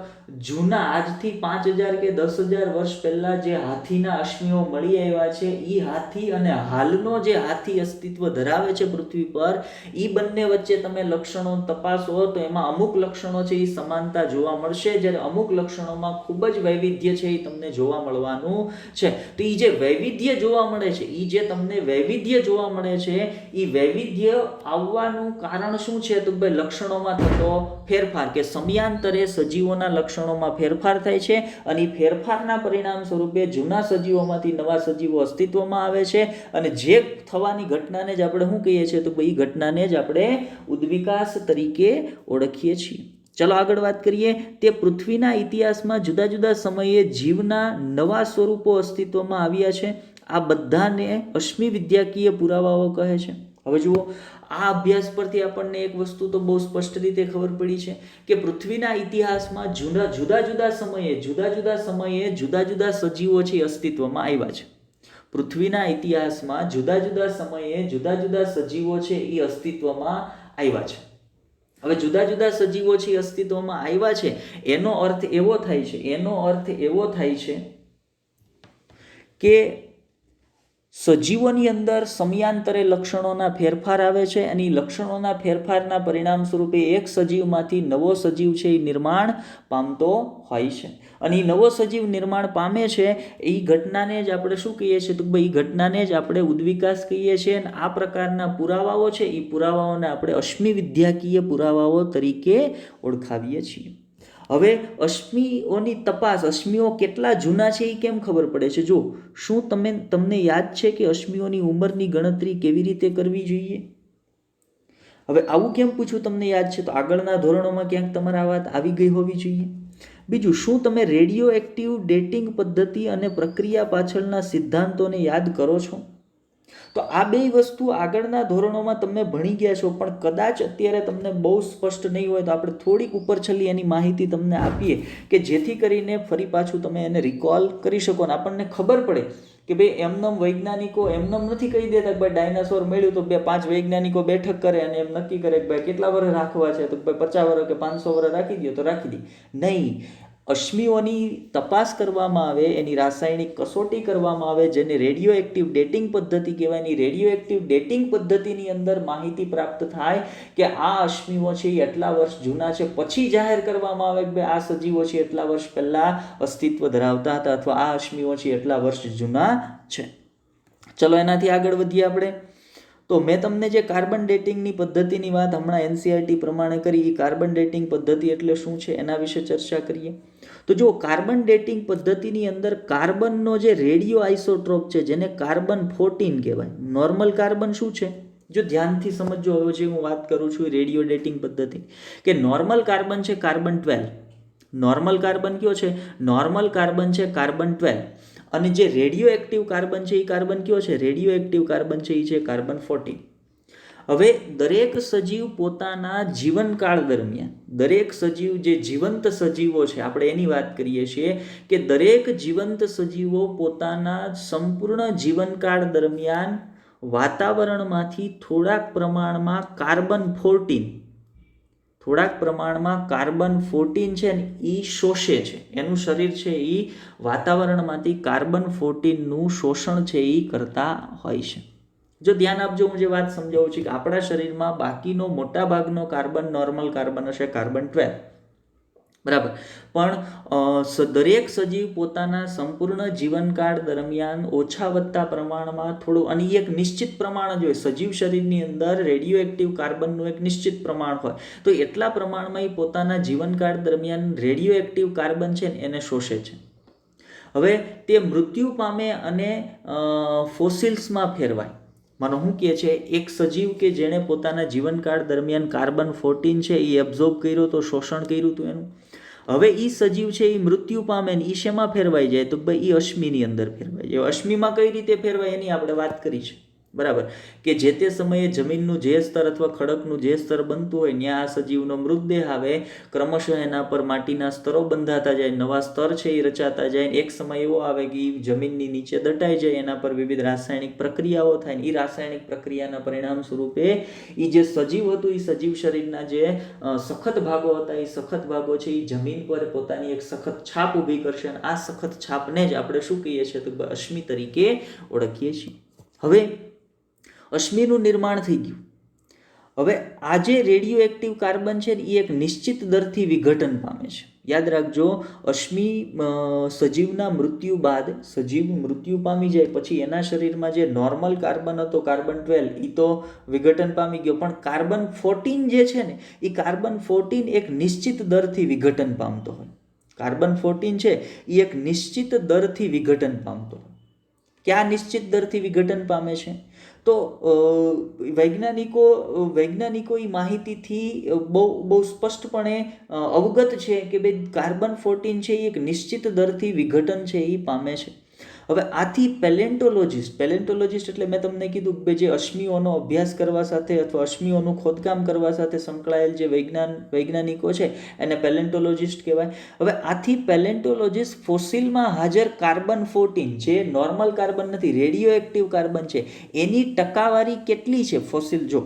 જૂના આજથી 5000 કે 10,000 વર્ષ પહેલા જે હાથીના અશ્મિઓ મળી આવ્યા છે, એ હાથી અને હાલનો જે હાથી અસ્તિત્વ ધરાવે છે પૃથ્વી પર, એ બંને વચ્ચે તમે લક્ષણો તપાસો તો એમાં અમુક લક્ષણો છે એ સમાનતા જોવા મળશે, જ્યારે અમુક લક્ષણોમાં ખૂબ જ વૈવિધ્ય છે એ તમને જોવા મળવાનું છે. તો એ જે વૈવિધ્ય જોવા મળે છે, એ જે તમને વૈવિધ્ય જોવા મળે છે, એ વૈવિધ્ય આવવાનું કારણ શું છે? તો ભાઈ લક્ષણોમાં થતો ફેરફાર, કે સમયાંતરે સજીવોના લક્ષણોમાં ફેરફાર થાય છે અને એ ફેરફારના પરિણામ સ્વરૂપે જૂના સજીવોમાંથી નવા સજીવો અસ્તિત્વમાં આવે છે અને જે થવાની ઘટનાને જ આપણે શું કહીએ છીએ? તો એ ઘટનાને જ આપણે ઉદ્વિકાસ તરીકે ઓળખીએ છીએ. ચલો આગળ વાત કરીએ. તે પૃથ્વીના ઇતિહાસમાં જુદા જુદા સમયે જીવના નવા સ્વરૂપો અસ્તિત્વમાં આવ્યા છે. આ બધાને અશ્મિ વિદ્યાકીય પુરાવાઓ કહે છે. હવે જુઓ, આ અભ્યાસ પરથી આપણને એક વસ્તુ તો બહુ સ્પષ્ટ રીતે ખબર પડી છે કે પૃથ્વીના ઇતિહાસમાં જુદા જુદા સમયે જુદા જુદા સજીવો છે અસ્તિત્વમાં આવ્યા છે. પૃથ્વીના ઇતિહાસમાં જુદા જુદા સમયે જુદા જુદા સજીવો છે એ અસ્તિત્વમાં આવ્યા છે. હવે જુદા જુદા સજીવો છે અસ્તિત્વમાં આવ્યા છે, એનો અર્થ એવો થાય છે કે સજીવોની અંદર સમયાંતરે લક્ષણોના ફેરફાર આવે છે અને લક્ષણોના ફેરફારના પરિણામ સ્વરૂપે એક સજીવમાંથી નવો સજીવ છે એ નિર્માણ પામતો હોય છે. અને એ નવો સજીવ નિર્માણ પામે છે એ ઘટનાને જ આપણે શું કહીએ છીએ? તો ભાઈ એ ઘટનાને જ આપણે ઉદ્વિકાસ કહીએ છીએ. અને આ પ્રકારના પુરાવાઓ છે એ પુરાવાઓને આપણે અશ્મિ વિદ્યાકીય પુરાવાઓ તરીકે ઓળખાવીએ છીએ. હવે અશ્મિઓની તપાસ, અશ્મિઓ કેટલા જૂના છે એ કેમ ખબર પડે છે? જો, શું તમને યાદ છે કે અશ્મિઓની ઉંમરની ગણતરી કેવી રીતે કરવી જોઈએ? હવે આવું કેમ પૂછું? તમને યાદ છે તો આગળના ધોરણોમાં ક્યાંક તમારા વાત આવી ગઈ હોવી જોઈએ. બીજું, શું તમે રેડિયો એક્ટિવ ડેટિંગ પદ્ધતિ અને પ્રક્રિયા પાછળના સિદ્ધાંતોને યાદ કરો છો? તો આ બે વસ્તુ આગળના ધોરણોમાં તમે ભણી ગયા છો, પણ કદાચ અત્યારે તમને બહુ સ્પષ્ટ નહીં હોય તો આપણે થોડીક ઉપર છેલ્લી એની માહિતી તમને આપીએ કે જેથી કરીને ફરી પાછું તમે એને રિકોલ કરી શકો ને આપણને ખબર પડે કે ભાઈ એમનેમ વૈજ્ઞાનિકો એમનેમ નથી કહી દેતા કે ભાઈ ડાયનાસોર મળ્યું તો 5 વૈજ્ઞાનિકો બેઠક કરે અને એમ નક્કી કરે કે ભાઈ કેટલા વર્ષ રાખવા છે, તો ભાઈ 50 વર્ષ કે 500 વર્ષ રાખી દો તો રાખી દે. નહીં, અશ્મિઓની તપાસ કરવામાં આવે, એની રાસાયણિક કસોટી કરવામાં આવે, જેને રેડિયો એક્ટિવ ડેટિંગ પદ્ધતિ કહેવાય. એની રેડિયો એક્ટિવ ડેટિંગ પદ્ધતિની અંદર માહિતી પ્રાપ્ત થાય કે આ અશ્મિઓ છે એ એટલા વર્ષ જૂના છે. પછી જાહેર કરવામાં આવે કે ભાઈ આ સજીવો છે એટલા વર્ષ પહેલા અસ્તિત્વ ધરાવતા હતા અથવા આ અશ્મિઓ છે એટલા વર્ષ જૂના છે. ચલો એનાથી આગળ વધીએ આપણે. તો મેં તમને જે કાર્બન ડેટિંગની પદ્ધતિની વાત હમણાં એનસીઆરટી પ્રમાણે કરી, એ કાર્બન ડેટિંગ પદ્ધતિ એટલે શું છે એના વિશે ચર્ચા કરીએ. તો જો કાર્બન ડેટિંગ પદ્ધતિની અંદર કાર્બનનો જે રેડિયો આઇસોટ્રોપ છે જેને કાર્બન 14 કહેવાય. નોર્મલ કાર્બન શું છે? જો ધ્યાનથી સમજો, હવે જે હું વાત કરું છું રેડિયો ડેટિંગ પદ્ધતિ, કે નોર્મલ કાર્બન છે કાર્બન 12. નોર્મલ કાર્બન કયો છે? નોર્મલ કાર્બન છે કાર્બન 12. અને જે રેડિયો એક્ટિવ કાર્બન છે એ કાર્બન કયો છે? રેડિયો એક્ટિવ કાર્બન છે એ છે કાર્બન 14. હવે દરેક સજીવ પોતાના જીવનકાળ દરમિયાન, દરેક સજીવ જે જીવંત સજીવો છે આપણે એની વાત કરીએ છીએ કે દરેક જીવંત સજીવો પોતાના સંપૂર્ણ જીવનકાળ દરમિયાન વાતાવરણમાંથી થોડાક પ્રમાણમાં કાર્બન 14 છે ને એ શોષે છે. એનું શરીર છે એ વાતાવરણમાંથી કાર્બન 14નું શોષણ છે એ કરતા હોય છે. જો ધ્યાન આપજો, હું જે વાત સમજાવું છું કે આપણા શરીરમાં બાકીનો મોટા ભાગનો કાર્બન નોર્મલ કાર્બન હશે કાર્બન 12. બરાબર. પણ દરેક સજીવ પોતાના સંપૂર્ણ જીવનકાળ દરમિયાન ઓછા વત્તા પ્રમાણમાં થોડું, અને એક નિશ્ચિત પ્રમાણ જ હોય. સજીવ શરીરની અંદર રેડિયો એક્ટિવ કાર્બનનું એક નિશ્ચિત પ્રમાણ હોય, તો એટલા પ્રમાણમાં એ પોતાના જીવનકાળ દરમિયાન રેડિયો એક્ટિવ કાર્બન છે ને એને શોષે છે. હવે તે મૃત્યુ પામે અને ફોસિલ્સમાં ફેરવાય. માનો શું કહે છે, એક સજીવ કે જેણે પોતાના જીવનકાળ દરમિયાન કાર્બન-14 છે એ એબ્ઝોર્બ કર્યો તો, શોષણ કર્યું હતું એનું. હવે એ સજીવ છે એ મૃત્યુ પામે ને એ શેમાં ફેરવાઈ જાય, તો ભાઈ એ અશ્મિની અંદર ફેરવાઈ જાય. અશ્મિમાં કઈ રીતે ફેરવાય એની આપણે વાત કરી છે. બરાબર, કે જે તે સમયે જમીનનું જે સ્તર અથવા ખડકનું જે સ્તર બનતું હોય ત્યાં આ સજીવનો મૃતદેહ આવે, ક્રમશઃ એના પર માટીના સ્તરો બંધાતા જાય, નવા સ્તર છે એ રચાતા જાય. એક સમય એવો આવે કે જમીનની નીચે દટાઈ જાય, એના પર વિવિધ રાસાયણિક પ્રક્રિયાઓ થાય. એ રાસાયણિક પ્રક્રિયાના પરિણામ સ્વરૂપે એ જે સજીવ હતું, એ સજીવ શરીરના જે સખત ભાગો હતા, એ સખત ભાગો છે એ જમીન પર પોતાની એક સખત છાપ ઊભી કરશે, અને આ સખત છાપને જ આપણે શું કહીએ છીએ, તો અશ્મિ તરીકે ઓળખીએ છીએ. હવે અશ્મિનું નિર્માણ થઈ ગયું. હવે આ જે રેડિયો એક્ટિવ કાર્બન છે એ એક નિશ્ચિત દરથી વિઘટન પામે છે. યાદ રાખજો, અશ્મિ સજીવના મૃત્યુ બાદ, સજીવ મૃત્યુ પામી જાય પછી એના શરીરમાં જે નોર્મલ કાર્બન હતો, કાર્બન-12, એ તો વિઘટન પામી ગયો, પણ કાર્બન-14 જે છે ને એ કાર્બન-14 એક નિશ્ચિત દરથી વિઘટન પામતો હોય. કાર્બન-14 છે એ એક નિશ્ચિત દરથી વિઘટન પામતો હોય. ક્યાં નિશ્ચિત દરથી વિઘટન પામે છે, તો વૈજ્ઞાનિકો એ માહિતીથી બહુ સ્પષ્ટપણે અવગત છે કે ભાઈ કાર્બન-14 છે એ એક નિશ્ચિત દરથી વિઘટન છે એ પામે છે. હવે આથી પેલેન્ટોલોજિસ્ટ એટલે મેં તમને કીધું કે જે અશ્મિઓનો અભ્યાસ કરવા સાથે અથવા અશ્મિઓનું ખોદકામ કરવા સાથે સંકળાયેલ જે વૈજ્ઞાનિકો છે એને પેલેન્ટોલોજિસ્ટ કહેવાય. હવે આથી પેલેન્ટોલોજિસ્ટ ફોસિલમાં હાજર કાર્બન-14 જે નોર્મલ કાર્બન નથી, રેડિયો એક્ટિવ કાર્બન છે, એની ટકાવારી કેટલી છે ફોસિલ. જો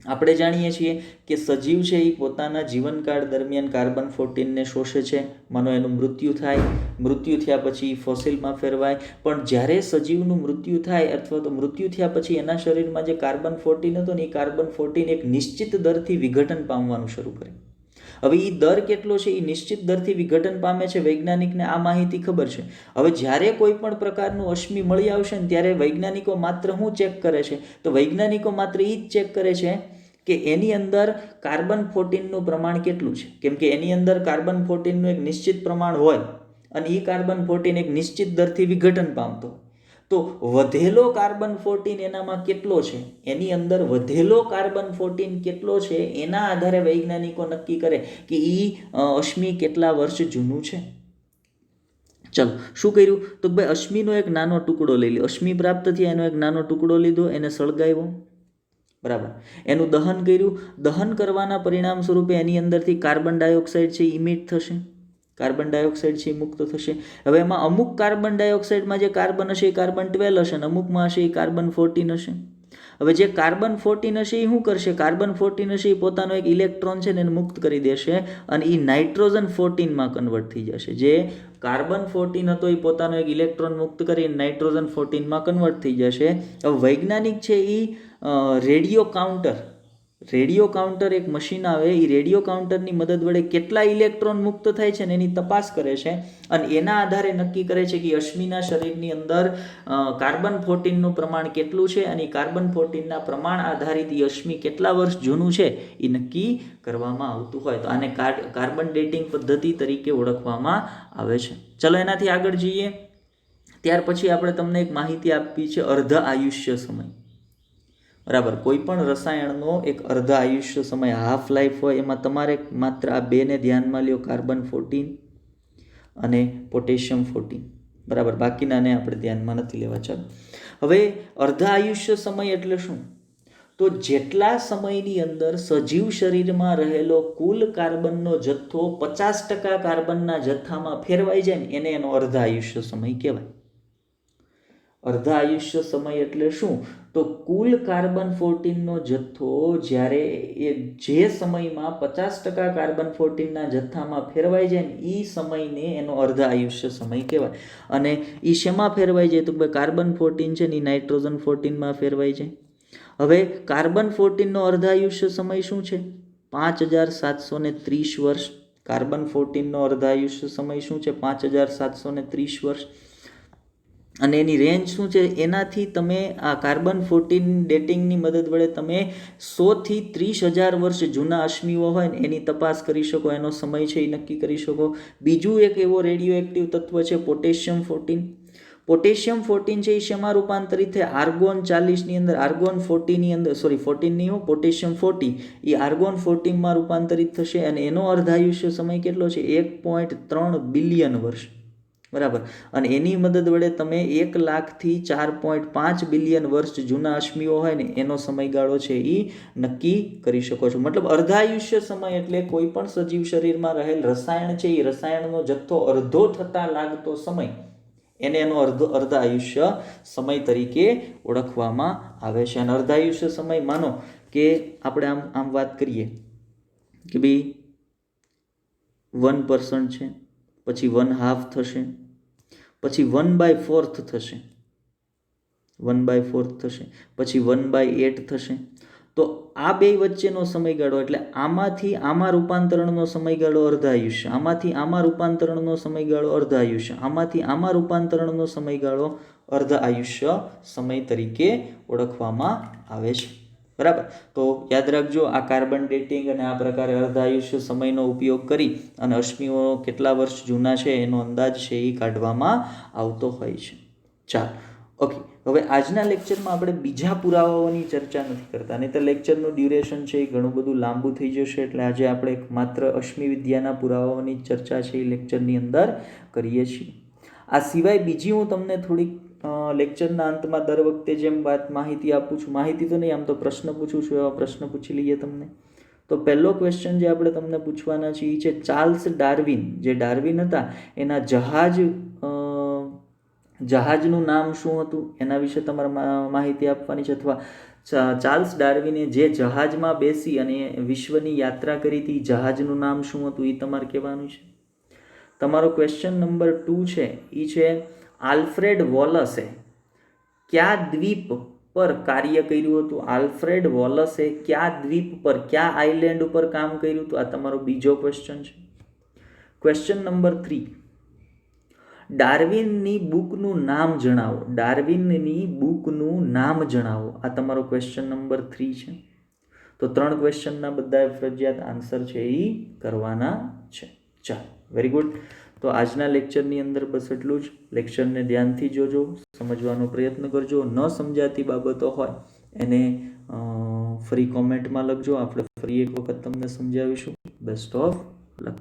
આપણે જાણીએ છીએ કે સજીવ છે એ પોતાના જીવનકાળ દરમિયાન કાર્બન-14ને શોષે છે. માનો એનું મૃત્યુ થાય, મૃત્યુ થયા પછી ફોસિલમાં ફેરવાય. પણ જ્યારે સજીવનું મૃત્યુ થાય અથવા તો મૃત્યુ થયા પછી એના શરીરમાં જે કાર્બન-14 હતો ને એ કાર્બન-14 એક નિશ્ચિત દરથી વિઘટન પામવાનું શરૂ કરે. હવે એ દર કેટલો છે, એ નિશ્ચિત દરથી વિઘટન પામે છે. વૈજ્ઞાનિકને આ માહિતી ખબર છે. હવે જ્યારે કોઈ પણ પ્રકારનું અશ્મિ મળી આવશે ને ત્યારે વૈજ્ઞાનિકો માત્ર શું ચેક કરે છે, તો વૈજ્ઞાનિકો માત્ર એ જ ચેક કરે છે કે એની અંદર કાર્બન-14નું પ્રમાણ કેટલું છે. કેમ કે એની અંદર કાર્બન-14નું એક નિશ્ચિત પ્રમાણ હોય અને એ કાર્બન-14 એક નિશ્ચિત દરથી વિઘટન પામતો, તો વધેલો કાર્બન-14 એનામાં કેટલો છે, એની અંદર વધેલો કાર્બન-14 કેટલો છે એના આધારે વૈજ્ઞાનિકો નક્કી કરે કે એ અશ્મિ કેટલા વર્ષ જૂનું છે. ચલો શું કર્યું, તો ભાઈ અશ્મિનો એક નાનો ટુકડો લઈ લો. અશ્મિ પ્રાપ્ત થયા, એનો એક નાનો ટુકડો લીધો, એને સળગાવ્યો. બરાબર, એનું દહન કર્યું. દહન કરવાના પરિણામ સ્વરૂપે એની અંદરથી કાર્બન ડાયોક્સાઇડ છે ઇમિટ થશે, કાર્બન ડાયોક્સાઇડ છે મુક્ત થશે. હવે એમાં અમુક કાર્બન ડાયોક્સાઇડમાં જે કાર્બન હશે એ કાર્બન-12 હશે, અને અમુકમાં હશે એ કાર્બન-14 હશે. હવે જે કાર્બન-14 હશે એ શું કરશે, કાર્બન-14 હશે એ પોતાનો એક ઇલેક્ટ્રોન છે ને એને મુક્ત કરી દેશે અને એ નાઇટ્રોજન-14માં કન્વર્ટ થઈ જશે. જે કાર્બન-14 હતો એ પોતાનો એક ઇલેક્ટ્રોન મુક્ત કરી નાઇટ્રોજન-14માં કન્વર્ટ થઈ જશે. હવે વૈજ્ઞાનિક છે એ રેડિયો કાઉન્ટર એક મશીન આવે, એ રેડિયો કાઉન્ટરની મદદ વડે કેટલા ઇલેક્ટ્રોન મુક્ત થાય છે ને એની તપાસ કરે છે, અને એના આધારે નક્કી કરે છે કે અશ્મિના શરીરની અંદર કાર્બન-14નું પ્રમાણ કેટલું છે, અને કાર્બન-14ના પ્રમાણ આધારિત એ અશ્મિ કેટલા વર્ષ જૂનું છે એ નક્કી કરવામાં આવતું હોય. તો આને કાર્બન ડેટિંગ પદ્ધતિ તરીકે ઓળખવામાં આવે છે. ચલો એનાથી આગળ જઈએ. ત્યાર પછી આપણે તમને એક માહિતી આપી છે અર્ધ આયુષ્ય સમય. બરાબર, કોઈ પણ રસાયણનો એક અર્ધ આયુષ્ય સમય, હાફ લાઈફ હોય, એમાં તમારે માત્ર આ બેને ધ્યાનમાં લ્યો, કાર્બન-14 અને પોટેશિયમ-14. બરાબર, બાકીનાને આપણે ધ્યાનમાં નથી લેવા. ચાલો હવે અર્ધ આયુષ્ય સમય એટલે શું, તો જેટલા સમયની અંદર સજીવ શરીરમાં રહેલો કુલ કાર્બનનો જથ્થો 50% કાર્બનના જથ્થામાં ફેરવાઈ જાય ને એને એનો અર્ધ આયુષ્ય સમય કહેવાય. અર્ધ આયુષ્ય સમય એટલે શું, તો કુલ કાર્બન-14નો જથ્થો જ્યારે જે સમયમાં 50% કાર્બન-14ના જથ્થામાં ફેરવાઈ જાય ને એ સમયને એનો અર્ધ આયુષ્ય સમય કહેવાય. અને એ શેમાં ફેરવાઈ જાય, તો કાર્બન-14 છે ને એ નાઇટ્રોજન-14માં ફેરવાઈ જાય. હવે કાર્બન-14નો અર્ધ આયુષ્ય સમય શું છે, 5730 વર્ષ. કાર્બન 14 નો અર્ધાયુષ્ય સમય શું છે? 5730 વર્ષ. અને એની રેન્જ શું છે? એનાથી તમે આ કાર્બન 14 ડેટિંગની મદદ વડે તમે 100 થી 30,000 વર્ષ જૂના અશ્મિઓ હોય ને એની તપાસ કરી શકો, એનો સમય છે એ નક્કી કરી શકો. બીજું એક એવો રેડિયો એક્ટિવ તત્વ છે પોટેશિયમ 14. પોટેશિયમ 14 છે એ શેમાં રૂપાંતરિત થાય? આર્ગોન 40 ની અંદર, આર્ગોન 40 ની અંદર, સોરી 14 નહીં, પોટેશિયમ 40 એ આર્ગોન 14 માં રૂપાંતરિત થશે અને એનો અર્ધાયુષ્ય સમય કેટલો છે? 1.3 બિલિયન વર્ષ. બરાબર. અને એની મદદ વડે તમે 1 લાખથી 4.5 બિલિયન વર્ષ જૂના અશ્મિઓ હોય ને એનો સમયગાળો છે એ નક્કી કરી શકો છો. મતલબ અર્ધાયુષ્ય સમય એટલે કોઈ પણ સજીવ શરીરમાં રહેલ રસાયણ છે એ રસાયણનો જથ્થો અડધો થતા લાગતો સમય, એને એનો અર્ધાયુષ્ય સમય તરીકે ઓળખવામાં આવે છે. અને અર્ધાયુષ્ય સમય માનો કે આપણે આમ વાત કરીએ કે ભાઈ 1% છે, પછી 1/2 થશે, પછી 1/4 થશે, 1/4 થશે, પછી 1/8 થશે. તો આ બે વચ્ચેનો સમયગાળો એટલે આમાંથી આમાં રૂપાંતરણનો સમયગાળો અર્ધાયુષ્ય, આમાંથી આમાં રૂપાંતરણનો સમયગાળો અર્ધાયુષ્ય, આમાંથી આમાં રૂપાંતરણનો સમયગાળો અર્ધાયુષ્ય સમય તરીકે ઓળખવામાં આવે છે. બરાબર. તો યાદ રાખજો, આ કાર્બન ડેટિંગ અને આ પ્રકારે અર્ધાયુષ્ય સમયનો ઉપયોગ કરી અને અશ્મિઓ કેટલા વર્ષ જૂના છે એનો અંદાજ છે એ કાઢવામાં આવતો હોય છે. ચાલો, ઓકે. હવે આજના લેક્ચરમાં આપણે બીજા પુરાવાઓની ચર્ચા નથી કરતા, નહીં તો લેક્ચરનું ડ્યુરેશન છે એ ઘણું બધું લાંબુ થઈ જશે. એટલે આજે આપણે માત્ર અશ્મિ વિદ્યાના પુરાવાઓની ચર્ચા છે એ લેક્ચરની અંદર કરીએ છીએ. આ સિવાય બીજી હું તમને થોડીક લેક્ચરના અંતમાં દર વખતે જેમ માહિતી આપું છું, માહિતી તો નહીં, આમ તો પ્રશ્ન પૂછું છું, એવા પ્રશ્ન પૂછી લઈએ તમને. તો પહેલો ક્વેશ્ચન જે આપણે તમને પૂછવાના છે એ છે ચાર્લ્સ ડાર્વિન, જે ડાર્વિન હતા એના જહાજનું નામ શું હતું એના વિશે તમારે માહિતી આપવાની છે. અથવા ચાર્લ્સ ડાર્વિને જે જહાજમાં બેસી અને વિશ્વની યાત્રા કરી હતી જહાજનું નામ શું હતું એ તમારે કહેવાનું છે. તમારો ક્વેશ્ચન નંબર 2 છે એ છે આલ્ફ્રેડ વોલસે કયા દ્વીપ પર કાર્ય કર્યું હતું? આલ્ફ્રેડ વોલસે કયા દ્વીપ પર, કયા આઇલેન્ડ ઉપર કામ કર્યું હતું? આ તમારો બીજો ક્વેશ્ચન છે. ક્વેશ્ચન નંબર 3, ડાર્વિનની બુકનું નામ જણાવો. ડાર્વિનની બુકનું નામ જણાવો. આ તમારો ક્વેશ્ચન નંબર 3 છે. તો 3 ક્વેશ્ચનના બધા ફરજિયાત આન્સર છે એ કરવાના છે. ચાલો, વેરી ગુડ. તો આજના લેક્ચરની અંદર બસ એટલું જ. લેક્ચરને ધ્યાનથી જોજો, સમજવાનો પ્રયત્ન કરજો. ન સમજાતી બાબતો હોય એને ફરી કોમેન્ટમાં લખજો, આપણે ફરી એક વખત તમને સમજાવીશું. Best of luck.